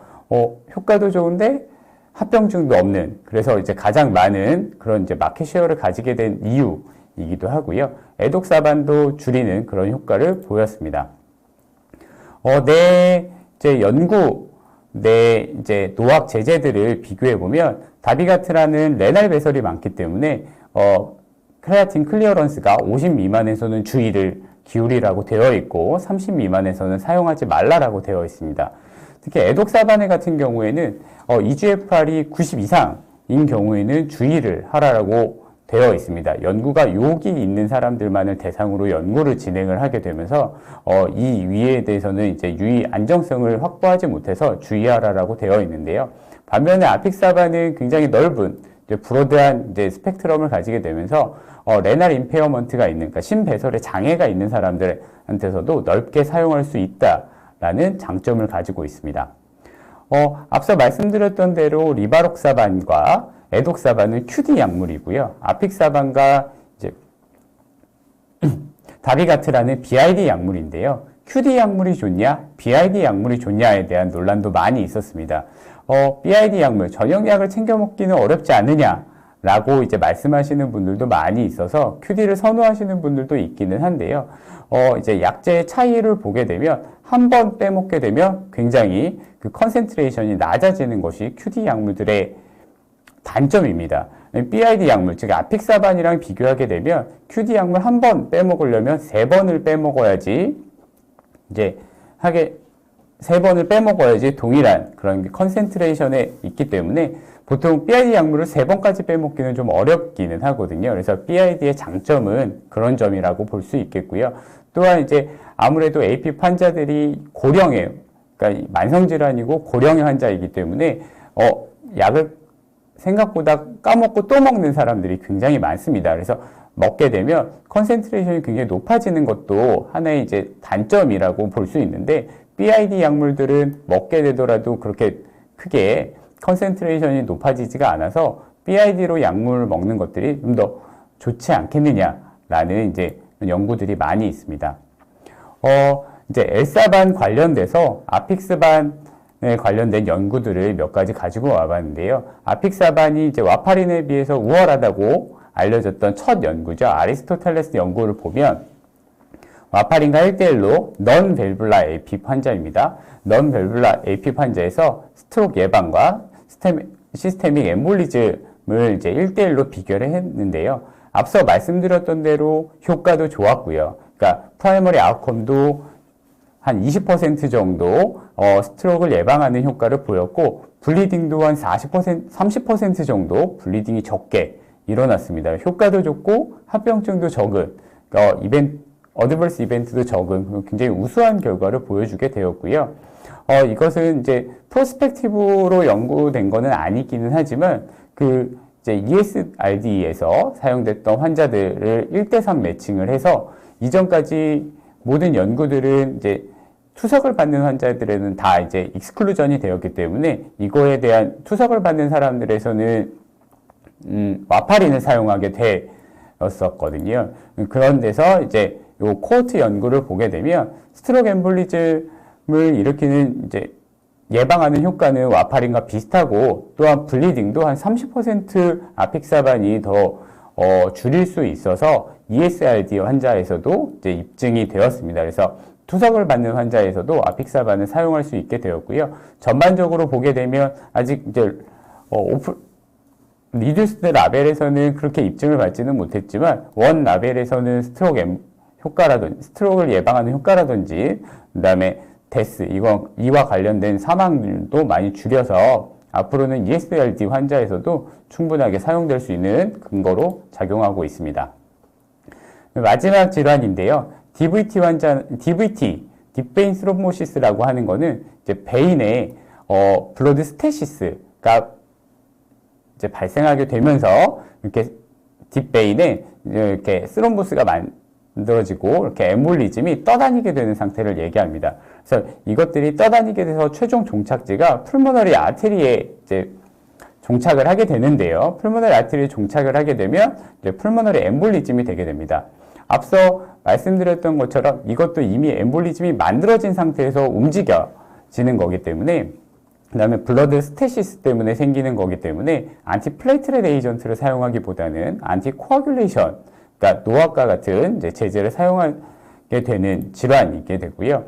효과도 좋은데 합병증도 없는, 그래서 이제 가장 많은 그런 이제 마켓 쉐어를 가지게 된 이유이기도 하고요. 에독사반도 줄이는 그런 효과를 보였습니다. 이제 노학 제제들을 비교해 보면 다비가트라는 레날 배설이 많기 때문에 크레아틴 클리어런스가 50 미만에서는 주의를 기울이라고 되어 있고 30 미만에서는 사용하지 말라라고 되어 있습니다. 특히 에독사바네 같은 경우에는 EGFR이 90 이상인 경우에는 주의를 하라고 되어 있습니다. 연구가 욕이 있는 사람들만을 대상으로 연구를 진행을 하게 되면서 이 위에 대해서는 이제 유의 안정성을 확보하지 못해서 주의하라라고 되어 있는데요. 반면에 아픽사반은 굉장히 넓은 이제 브로드한 이제 스펙트럼을 가지게 되면서 레날 임페어먼트가 있는, 그러니까 심배설에 장애가 있는 사람들한테서도 넓게 사용할 수 있다라는 장점을 가지고 있습니다. 앞서 말씀드렸던 대로 리바록사반과 에독사반은 QD 약물이고요. 아픽사반과 이제 다비가트라는 BID 약물인데요. QD 약물이 좋냐, BID 약물이 좋냐에 대한 논란도 많이 있었습니다. BID 약물, 전용약을 챙겨 먹기는 어렵지 않느냐라고 이제 말씀하시는 분들도 많이 있어서 QD를 선호하시는 분들도 있기는 한데요. 이제 약제의 차이를 보게 되면 한 번 빼먹게 되면 굉장히 그 컨센트레이션이 낮아지는 것이 QD 약물들의 단점입니다. BID 약물, 즉 아픽사반이랑 비교하게 되면 QD 약물 한 번 빼먹으려면 3번을 빼먹어야지 동일한 그런 컨센트레이션에 있기 때문에 보통 BID 약물을 3번까지 빼먹기는 좀 어렵기는 하거든요. 그래서 BID의 장점은 그런 점이라고 볼 수 있겠고요. 또한 이제 아무래도 AP 환자들이 고령의, 그러니까 만성질환이고 고령의 환자이기 때문에 약을 생각보다 까먹고 또 먹는 사람들이 굉장히 많습니다. 그래서 먹게 되면 컨센트레이션이 굉장히 높아지는 것도 하나의 이제 단점이라고 볼 수 있는데, BID 약물들은 먹게 되더라도 그렇게 크게 컨센트레이션이 높아지지가 않아서 BID로 약물을 먹는 것들이 좀 더 좋지 않겠느냐라는 이제 연구들이 많이 있습니다. 이제 엘사반 관련돼서 아픽스반에 관련된 연구들을 몇 가지 가지고 와봤는데요. 아픽사반이 이제 와파린에 비해서 우월하다고 알려졌던 첫 연구죠. 아리스토텔레스 연구를 보면 와파린과 1대1로 넌-밸뷸라 APIP 환자입니다. 넌-밸뷸라 APIP 환자에서 스트로크 예방과 시스테믹 엠볼리즘을 이제 1대1로 비교를 했는데요. 앞서 말씀드렸던 대로 효과도 좋았고요. 그러니까 프라이머리 아웃컴도 한 20% 정도 스트로크를 예방하는 효과를 보였고, 블리딩도 한 30% 정도 블리딩이 적게 일어났습니다. 효과도 좋고 합병증도 적은, 어드버스 이벤트도 적은 굉장히 우수한 결과를 보여주게 되었고요. 이것은 이제 프로스펙티브로 연구된 거는 아니기는 하지만 이제 ESRD에서 사용됐던 환자들을 1대3 매칭을 해서 이전까지 모든 연구들은 이제 투석을 받는 환자들에는 다 이제 익스클루전이 되었기 때문에 이거에 대한 투석을 받는 사람들에서는 와파린을 사용하게 되었었거든요. 그런 데서 이제 요 코호트 연구를 보게 되면 스트로크 엠볼리즘을 일으키는 이제 예방하는 효과는 와파린과 비슷하고 또한 블리딩도 한 30% 아픽사반이 더 줄일 수 있어서 ESRD 환자에서도 이제 입증이 되었습니다. 그래서 투석을 받는 환자에서도 아픽사반을 사용할 수 있게 되었고요. 전반적으로 보게 되면 아직 이제 리듀스드 라벨에서는 그렇게 입증을 받지는 못했지만 원 라벨에서는 스트로크를 예방하는 효과라든지 그다음에 데스 이와 관련된 사망률도 많이 줄여서 앞으로는 ESRD 환자에서도 충분하게 사용될 수 있는 근거로 작용하고 있습니다. 마지막 질환인데요. DVT, 딥베인 스로모시스라고 하는 거는 이제 베인에 블러드 스테시스가 이제 발생하게 되면서 이렇게 딥베인에 이렇게 스롬보스가 만들어지고 이렇게 엠볼리즘이 떠다니게 되는 상태를 얘기합니다. 그래서 이것들이 떠다니게 돼서 최종 종착지가 풀모너리 아테리에 이제 종착을 하게 되는데요. 풀모너리 아테리에 종착을 하게 되면 이제 풀모너리 엠볼리즘이 되게 됩니다. 앞서 말씀드렸던 것처럼 이것도 이미 엠볼리즘이 만들어진 상태에서 움직여지는 거기 때문에 그 다음에 블러드 스테시스 때문에 생기는 거기 때문에 안티플레이트렛 에이전트를 사용하기보다는 안티코아귤레이션, 그러니까 노화과 같은 이제 제제를 사용하게 되는 질환이게 되고요.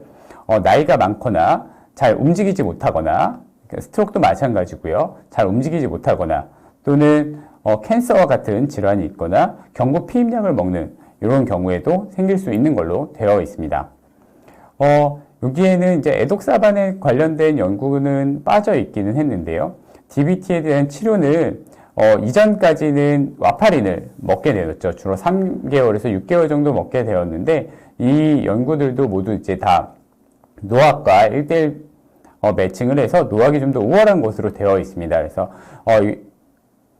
나이가 많거나 잘 움직이지 못하거나 스트로크도 마찬가지고요. 잘 움직이지 못하거나 또는 캔서와 같은 질환이 있거나 경구 피임약을 먹는 이런 경우에도 생길 수 있는 걸로 되어 있습니다. 여기에는 이제 에독사반에 관련된 연구는 빠져 있기는 했는데요. DVT에 대한 치료는 이전까지는 와파린을 먹게 되었죠. 주로 3개월에서 6개월 정도 먹게 되었는데 이 연구들도 모두 이제 다 노학과 1대1 매칭을 해서 노학이 좀 더 우월한 것으로 되어 있습니다. 그래서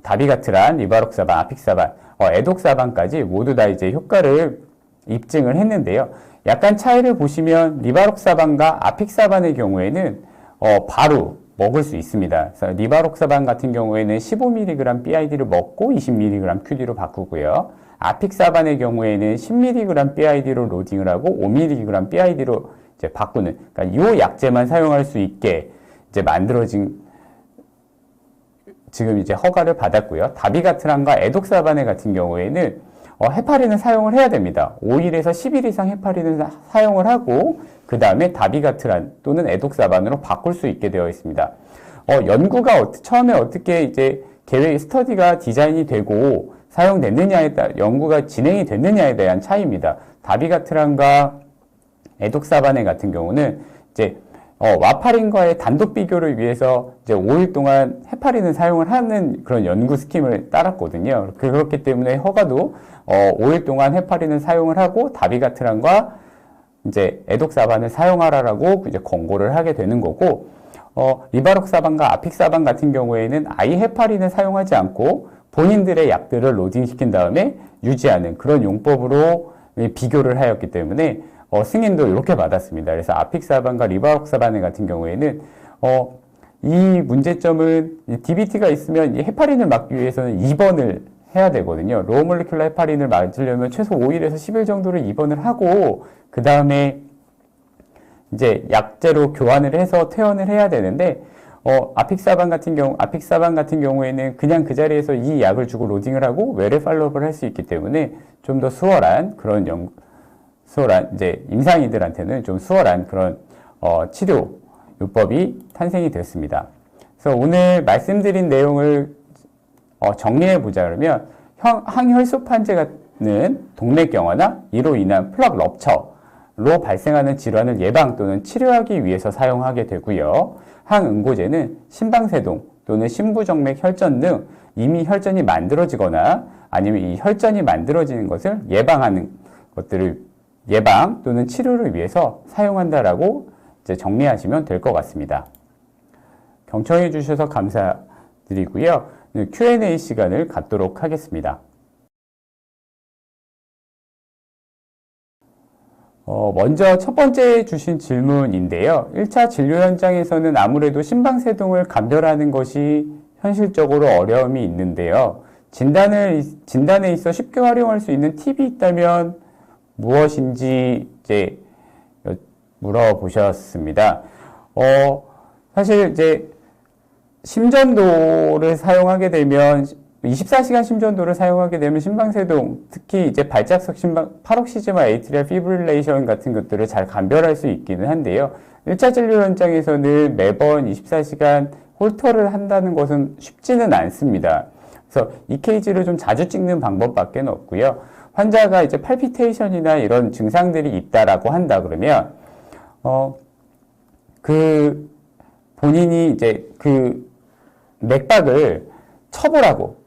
다비가트란, 리바록사반, 아픽사반, 에독사반까지 모두 다 이제 효과를 입증을 했는데요. 약간 차이를 보시면 리바록사반과 아픽사반의 경우에는 바로 먹을 수 있습니다. 그래서 리바록사반 같은 경우에는 15mg BID를 먹고 20mg QD로 바꾸고요. 아픽사반의 경우에는 10mg BID로 로딩을 하고 5mg BID로 이제 바꾸는, 그러니까 이 약제만 사용할 수 있게 이제 만들어진 지금 이제 허가를 받았고요. 다비가트란과 에독사반의 같은 경우에는 헤파린을 사용을 해야 됩니다. 5일에서 10일 이상 헤파린을 사용을 하고 그 다음에 다비가트란 또는 에독사반으로 바꿀 수 있게 되어 있습니다. 연구가 처음에 어떻게 이제 계획 스터디가 디자인이 되고 사용됐느냐에 따라 연구가 진행이 됐느냐에 대한 차이입니다. 다비가트란과 에독사반의 같은 경우는 이제 와파린과의 단독 비교를 위해서 이제 5일 동안 헤파린을 사용을 하는 그런 연구 스킴을 따랐거든요. 그렇기 때문에 허가도 5일 동안 헤파린을 사용을 하고 다비가트란과 이제 에독사반을 사용하라라고 이제 권고를 하게 되는 거고, 리바록사반과 아픽사반 같은 경우에는 아예 헤파린을 사용하지 않고 본인들의 약들을 로딩시킨 다음에 유지하는 그런 용법으로 비교를 하였기 때문에 승인도 이렇게 받았습니다. 그래서 아픽사반과 리바록사반 같은 경우에는 이 문제점은 DVT가 있으면 이 헤파린을 막기 위해서는 입원을 해야 되거든요. 로우 몰리큘러 헤파린을 맞으려면 최소 5일에서 10일 정도를 입원을 하고 그 다음에 이제 약제로 교환을 해서 퇴원을 해야 되는데 아픽사반 같은 경우에는 그냥 그 자리에서 이 약을 주고 로딩을 하고 외래 팔로업을 할 수 있기 때문에 좀 더 수월한 그런 이제 임상인들한테는 좀 수월한 그런 치료 요법이 탄생이 됐습니다. 그래서 오늘 말씀드린 내용을 정리해 보자 그러면 항혈소 판재는 동맥경화나 이로 인한 플락 럽처로 발생하는 질환을 예방 또는 치료하기 위해서 사용하게 되고요. 항응고제는 심방세동 또는 심부정맥 혈전 등 이미 혈전이 만들어지거나 아니면 이 혈전이 만들어지는 것을 예방하는 것들을 예방 또는 치료를 위해서 사용한다라고 이제 정리하시면 될 것 같습니다. 경청해 주셔서 감사드리고요. Q&A 시간을 갖도록 하겠습니다. 먼저 첫 번째 주신 질문인데요. 1차 진료 현장에서는 아무래도 심방세동을 감별하는 것이 현실적으로 어려움이 있는데요. 진단에 있어 쉽게 활용할 수 있는 팁이 있다면 무엇인지 이제 물어보셨습니다. 사실 이제 심전도를 사용하게 되면 24시간 심전도를 사용하게 되면 심방세동, 특히 이제 발작성 파록시즈마 에이트리얼 피브릴레이션 같은 것들을 잘 감별할 수 있기는 한데요. 1차 진료 현장에서는 매번 24시간 홀터를 한다는 것은 쉽지는 않습니다. 그래서 EKG를 좀 자주 찍는 방법밖에 없고요. 환자가 이제 팔피테이션이나 이런 증상들이 있다라고 한다 그러면 본인이 이제 그 맥박을 쳐보라고,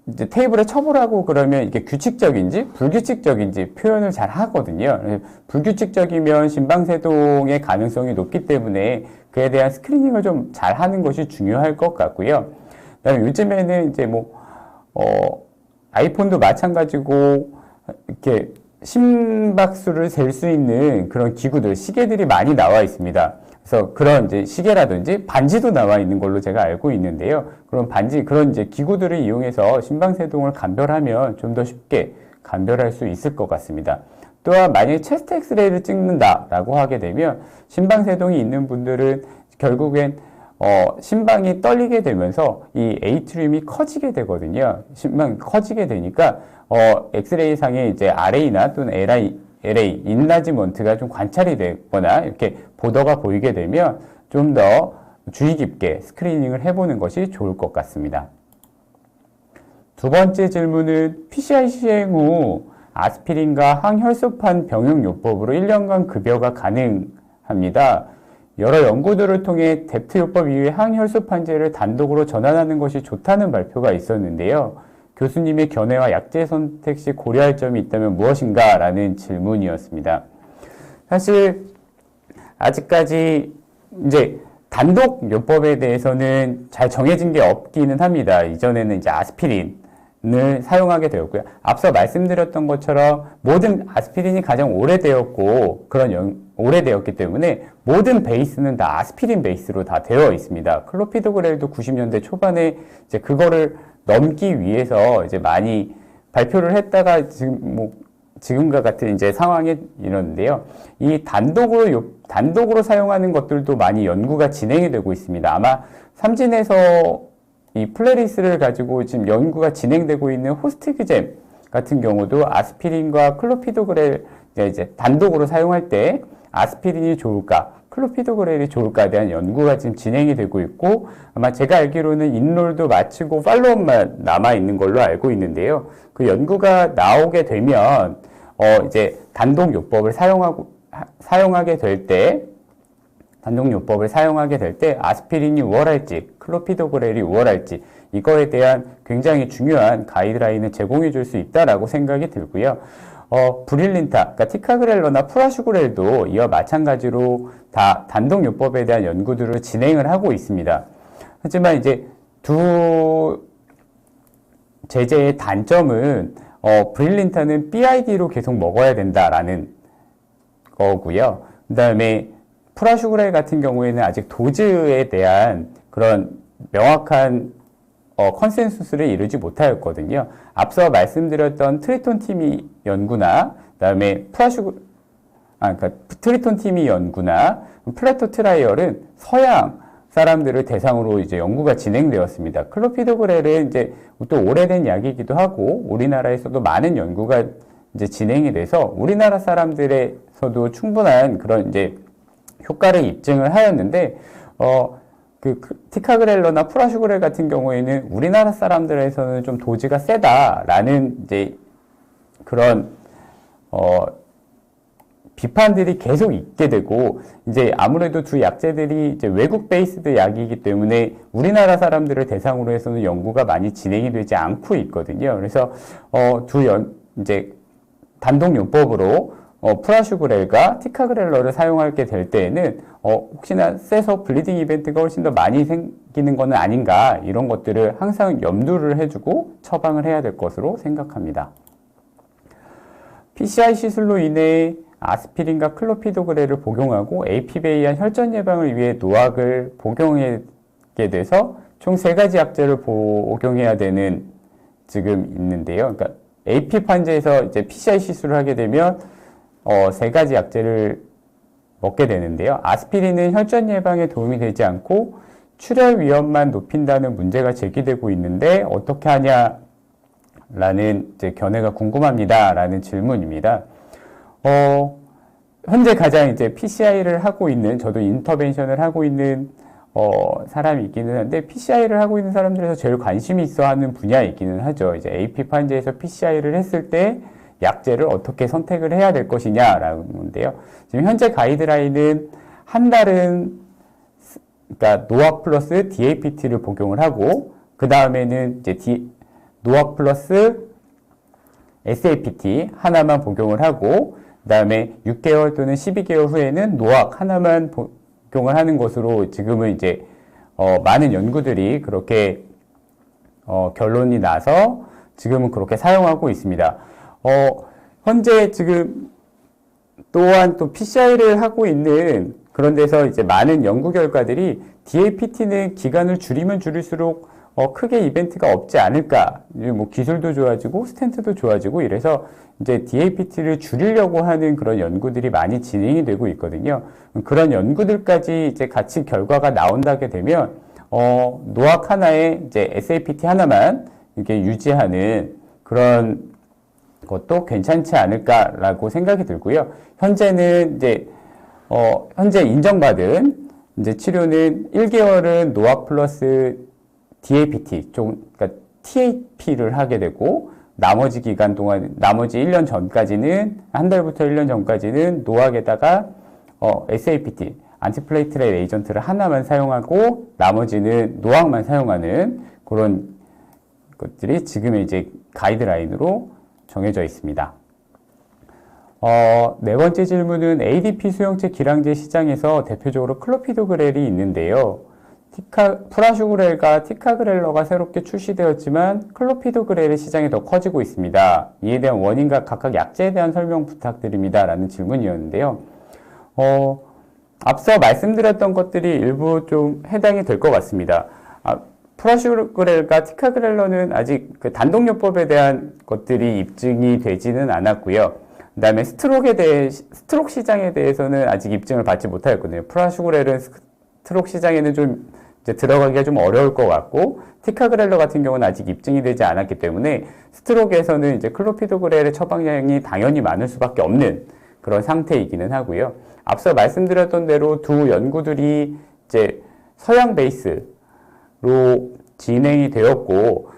이제 테이블에 쳐보라고 그러면 이게 규칙적인지 불규칙적인지 표현을 잘 하거든요. 불규칙적이면 심방세동의 가능성이 높기 때문에 그에 대한 스크리닝을 좀 잘 하는 것이 중요할 것 같고요. 그다음에 요즘에는 이제 아이폰도 마찬가지고 이렇게 심박수를 셀 수 있는 그런 기구들, 시계들이 많이 나와 있습니다. 그래서 그런 이제 시계라든지 반지도 나와 있는 걸로 제가 알고 있는데요. 그런 그런 이제 기구들을 이용해서 심방세동을 감별하면 좀 더 쉽게 감별할 수 있을 것 같습니다. 또한 만약에 체스트 엑스레이를 찍는다라고 하게 되면 심방세동이 있는 분들은 결국엔 심방이 떨리게 되면서 이 에이트리움이 커지게 되거든요. 심방이 커지게 되니까 엑스레이 상에 이제 RA나 또는 LA, 인라지먼트가 좀 관찰이 되거나 이렇게 보더가 보이게 되면 좀 더 주의 깊게 스크리닝을 해보는 것이 좋을 것 같습니다. 두 번째 질문은 PCI 시행 후 아스피린과 항혈소판 병용요법으로 1년간 급여가 가능합니다. 여러 연구들을 통해 뎁트요법 이후에 항혈소판제를 단독으로 전환하는 것이 좋다는 발표가 있었는데요. 교수님의 견해와 약제 선택 시 고려할 점이 있다면 무엇인가? 라는 질문이었습니다. 사실 아직까지 이제 단독 요법에 대해서는 잘 정해진 게 없기는 합니다. 이전에는 이제 아스피린을 사용하게 되었고요. 앞서 말씀드렸던 것처럼 모든 아스피린이 가장 오래되었고 오래되었기 때문에 모든 베이스는 다 아스피린 베이스로 다 되어 있습니다. 클로피도그렐도 90년대 초반에 이제 그거를 넘기 위해서 이제 많이 발표를 했다가 지금과 같은 이제 상황에 이르는데요. 이 단독으로 사용하는 것들도 많이 연구가 진행이 되고 있습니다. 아마 삼진에서 이 플레리스를 가지고 지금 연구가 진행되고 있는 호스티그잼 같은 경우도 아스피린과 클로피도그렐 이제 단독으로 사용할 때 아스피린이 좋을까, 클로피도그렐이 좋을까에 대한 연구가 지금 진행이 되고 있고, 아마 제가 알기로는 인롤도 마치고 팔로우업만 남아 있는 걸로 알고 있는데요. 그 연구가 나오게 되면 이제 단독 요법을 사용하게 될 때 아스피린이 우월할지 클로피도그렐이 우월할지 이거에 대한 굉장히 중요한 가이드라인을 제공해 줄 수 있다라고 생각이 들고요. 브릴린타, 그러니까 티카그렐러나 프라슈그렐도 이와 마찬가지로 다 단독 요법에 대한 연구들을 진행을 하고 있습니다. 하지만 이제 두 제제의 단점은 브릴린타는 BID로 계속 먹어야 된다라는 거고요. 그 다음에 프라슈그렐 같은 경우에는 아직 도즈에 대한 그런 명확한 컨센서스를 이루지 못하였거든요. 앞서 말씀드렸던 트리톤 팀이 연구나, 그다음에 그러니까 트리톤 팀이 연구나 플래토 트라이얼은 서양 사람들을 대상으로 이제 연구가 진행되었습니다. 클로피도그렐은 이제 또 오래된 약이기도 하고 우리나라에서도 많은 연구가 이제 진행이 돼서 우리나라 사람들에서도 충분한 그런 이제 효과를 입증을 하였는데 티카그렐러나 프라슈그렐 같은 경우에는 우리나라 사람들에서는 좀 도지가 세다라는 이제 그런 비판들이 계속 있게 되고, 이제 아무래도 두 약제들이 이제 외국 베이스드 약이기 때문에 우리나라 사람들을 대상으로 해서는 연구가 많이 진행이 되지 않고 있거든요. 그래서 이제 단독 요법으로 프라슈그렐과 티카그렐러를 사용하게 될 때에는 혹시나 세서 블리딩 이벤트가 훨씬 더 많이 생기는 것은 아닌가, 이런 것들을 항상 염두를 해주고 처방을 해야 될 것으로 생각합니다. PCI 시술로 인해 아스피린과 클로피도그렐을 복용하고 APV에 의한 혈전 예방을 위해 노악을 복용하게 돼서 총 3가지 약제를 복용해야 되는 지금 있는데요. 그러니까 AP 환자에서 이제 PCI 시술을 하게 되면 3가지 약제를 먹게 되는데요. 아스피린은 혈전 예방에 도움이 되지 않고 출혈 위험만 높인다는 문제가 제기되고 있는데 어떻게 하냐라는 이제 견해가 궁금합니다. 라는 질문입니다. 현재 가장 이제 PCI를 하고 있는, 저도 인터벤션을 하고 있는 사람이 있기는 한데, PCI를 하고 있는 사람들에서 제일 관심이 있어 하는 분야이기는 하죠. 이제 AP 환자에서 PCI를 했을 때 약제를 어떻게 선택을 해야 될 것이냐라는 건데요. 지금 현재 가이드라인은 한 달은, 그러니까 노악 플러스 DAPT를 복용을 하고, 그 다음에는 이제 노악 플러스 SAPT 하나만 복용을 하고, 그 다음에 6개월 또는 12개월 후에는 노악 하나만 복용을 하는 것으로 지금은 이제 많은 연구들이 그렇게 결론이 나서 지금은 그렇게 사용하고 있습니다. 현재 지금 또한 또 PCI를 하고 있는 그런 데서 이제 많은 연구 결과들이 DAPT는 기간을 줄이면 줄일수록 크게 이벤트가 없지 않을까. 뭐 기술도 좋아지고 스텐트도 좋아지고 이래서 이제 DAPT를 줄이려고 하는 그런 연구들이 많이 진행이 되고 있거든요. 그런 연구들까지 이제 같이 결과가 나온다게 되면 노악 하나에 이제 SAPT 하나만 이렇게 유지하는 그런 것도 괜찮지 않을까라고 생각이 들고요. 현재는 이제 현재 인정받은 이제 치료는 1개월은 노악 플러스 DAPT, 그러니까 TAP를 하게 되고, 나머지 기간 동안, 나머지 1년 전까지는, 한 달부터 1년 전까지는 노악에다가 SAPT, 안티플레이트렛 에이전트를 하나만 사용하고, 나머지는 노악만 사용하는 그런 것들이 지금의 이제 가이드라인으로 정해져 있습니다. 네 번째 질문은 ADP 수용체 기량제 시장에서 대표적으로 클로피도그렐이 있는데요. 프라슈그렐과 티카그렐러가 새롭게 출시되었지만 클로피도그렐의 시장이 더 커지고 있습니다. 이에 대한 원인과 각각 약제에 대한 설명 부탁드립니다. 라는 질문이었는데요. 앞서 말씀드렸던 것들이 일부 좀 해당이 될 것 같습니다. 프라슈그렐과 티카그렐러는 아직 그 단독요법에 대한 것들이 입증이 되지는 않았고요. 그 다음에 스트록 시장에 대해서는 아직 입증을 받지 못하였거든요. 프라슈그렐은 스트록 시장에는 좀 이제 들어가기가 좀 어려울 것 같고, 티카그렐러 같은 경우는 아직 입증이 되지 않았기 때문에 스트록에서는 이제 클로피도그렐의 처방량이 당연히 많을 수밖에 없는 그런 상태이기는 하고요. 앞서 말씀드렸던 대로 두 연구들이 이제 서양 베이스로 진행이 되었고,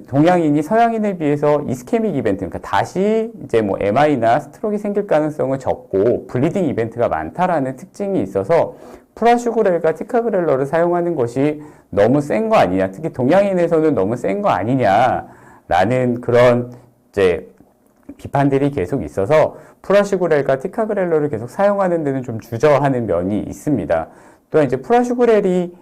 동양인이 서양인에 비해서 이스케믹 이벤트, 그러니까 다시 이제 뭐 MI나 스트록이 생길 가능성은 적고 블리딩 이벤트가 많다라는 특징이 있어서 프라슈그렐과 티카그렐러를 사용하는 것이 너무 센 거 아니냐, 특히 동양인에서는 너무 센 거 아니냐라는 그런 이제 비판들이 계속 있어서 프라슈그렐과 티카그렐러를 계속 사용하는 데는 좀 주저하는 면이 있습니다. 또한 이제 프라슈그렐이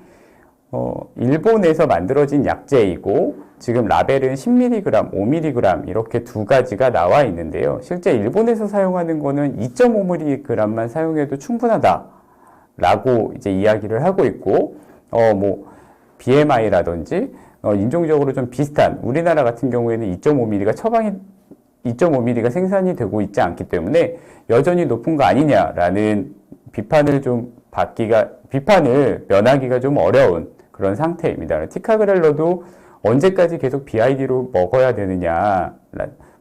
일본에서 만들어진 약제이고 지금 라벨은 10mg, 5mg 이렇게 두 가지가 나와 있는데요. 실제 일본에서 사용하는 거는 2.5mg만 사용해도 충분하다 라고 이제 이야기를 하고 있고, 뭐 BMI라든지 인종적으로 좀 비슷한 우리나라 같은 경우에는 2.5mg가 생산이 되고 있지 않기 때문에 여전히 높은 거 아니냐라는 비판을 면하기가 좀 어려운 그런 상태입니다. 티카그렐러도 언제까지 계속 BID로 먹어야 되느냐.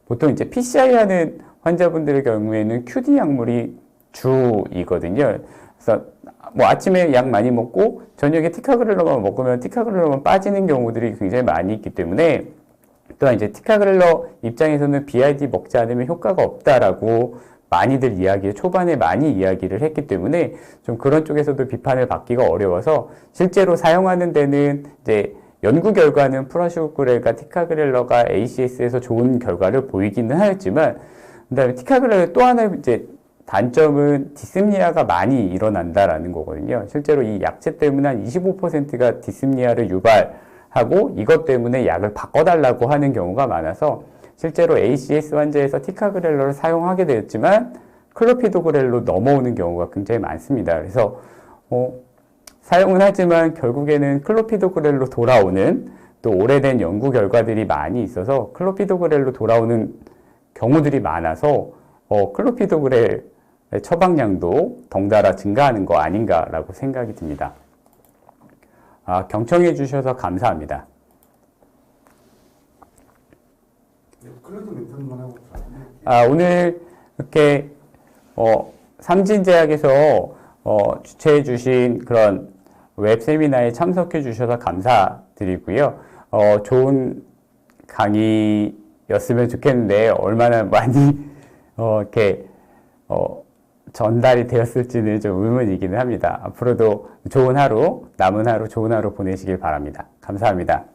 보통 이제 PCI 하는 환자분들의 경우에는 QD 약물이 주이거든요. 그래서 뭐 아침에 약 많이 먹고 저녁에 티카그렐러만 먹으면 티카그렐러만 빠지는 경우들이 굉장히 많이 있기 때문에, 또한 이제 티카그렐러 입장에서는 BID 먹지 않으면 효과가 없다라고 많이들 초반에 많이 이야기를 했기 때문에 좀 그런 쪽에서도 비판을 받기가 어려워서 실제로 사용하는 데는 이제 연구 결과는 프라슈그렐과 티카그렐러가 ACS에서 좋은 결과를 보이기는 하였지만 그다음에 티카그렐 또 하나의 이제 단점은 디스미아가 많이 일어난다라는 거거든요. 실제로 이 약체 때문에 한 25%가 디스미아를 유발하고 이것 때문에 약을 바꿔달라고 하는 경우가 많아서 실제로 ACS 환자에서 티카그렐러를 사용하게 되었지만 클로피도그렐로 넘어오는 경우가 굉장히 많습니다. 그래서 사용은 하지만 결국에는 클로피도그렐로 돌아오는 또 오래된 연구 결과들이 많이 있어서 클로피도그렐로 돌아오는 경우들이 많아서 클로피도그렐 처방량도 덩달아 증가하는 거 아닌가라고 생각이 듭니다. 경청해 주셔서 감사합니다. 오늘 이렇게 삼진제약에서 주최해 주신 그런 웹 세미나에 참석해 주셔서 감사드리고요. 좋은 강의였으면 좋겠는데 얼마나 많이 이렇게 전달이 되었을지는 좀 의문이기는 합니다. 앞으로도 좋은 하루, 남은 하루 좋은 하루 보내시길 바랍니다. 감사합니다.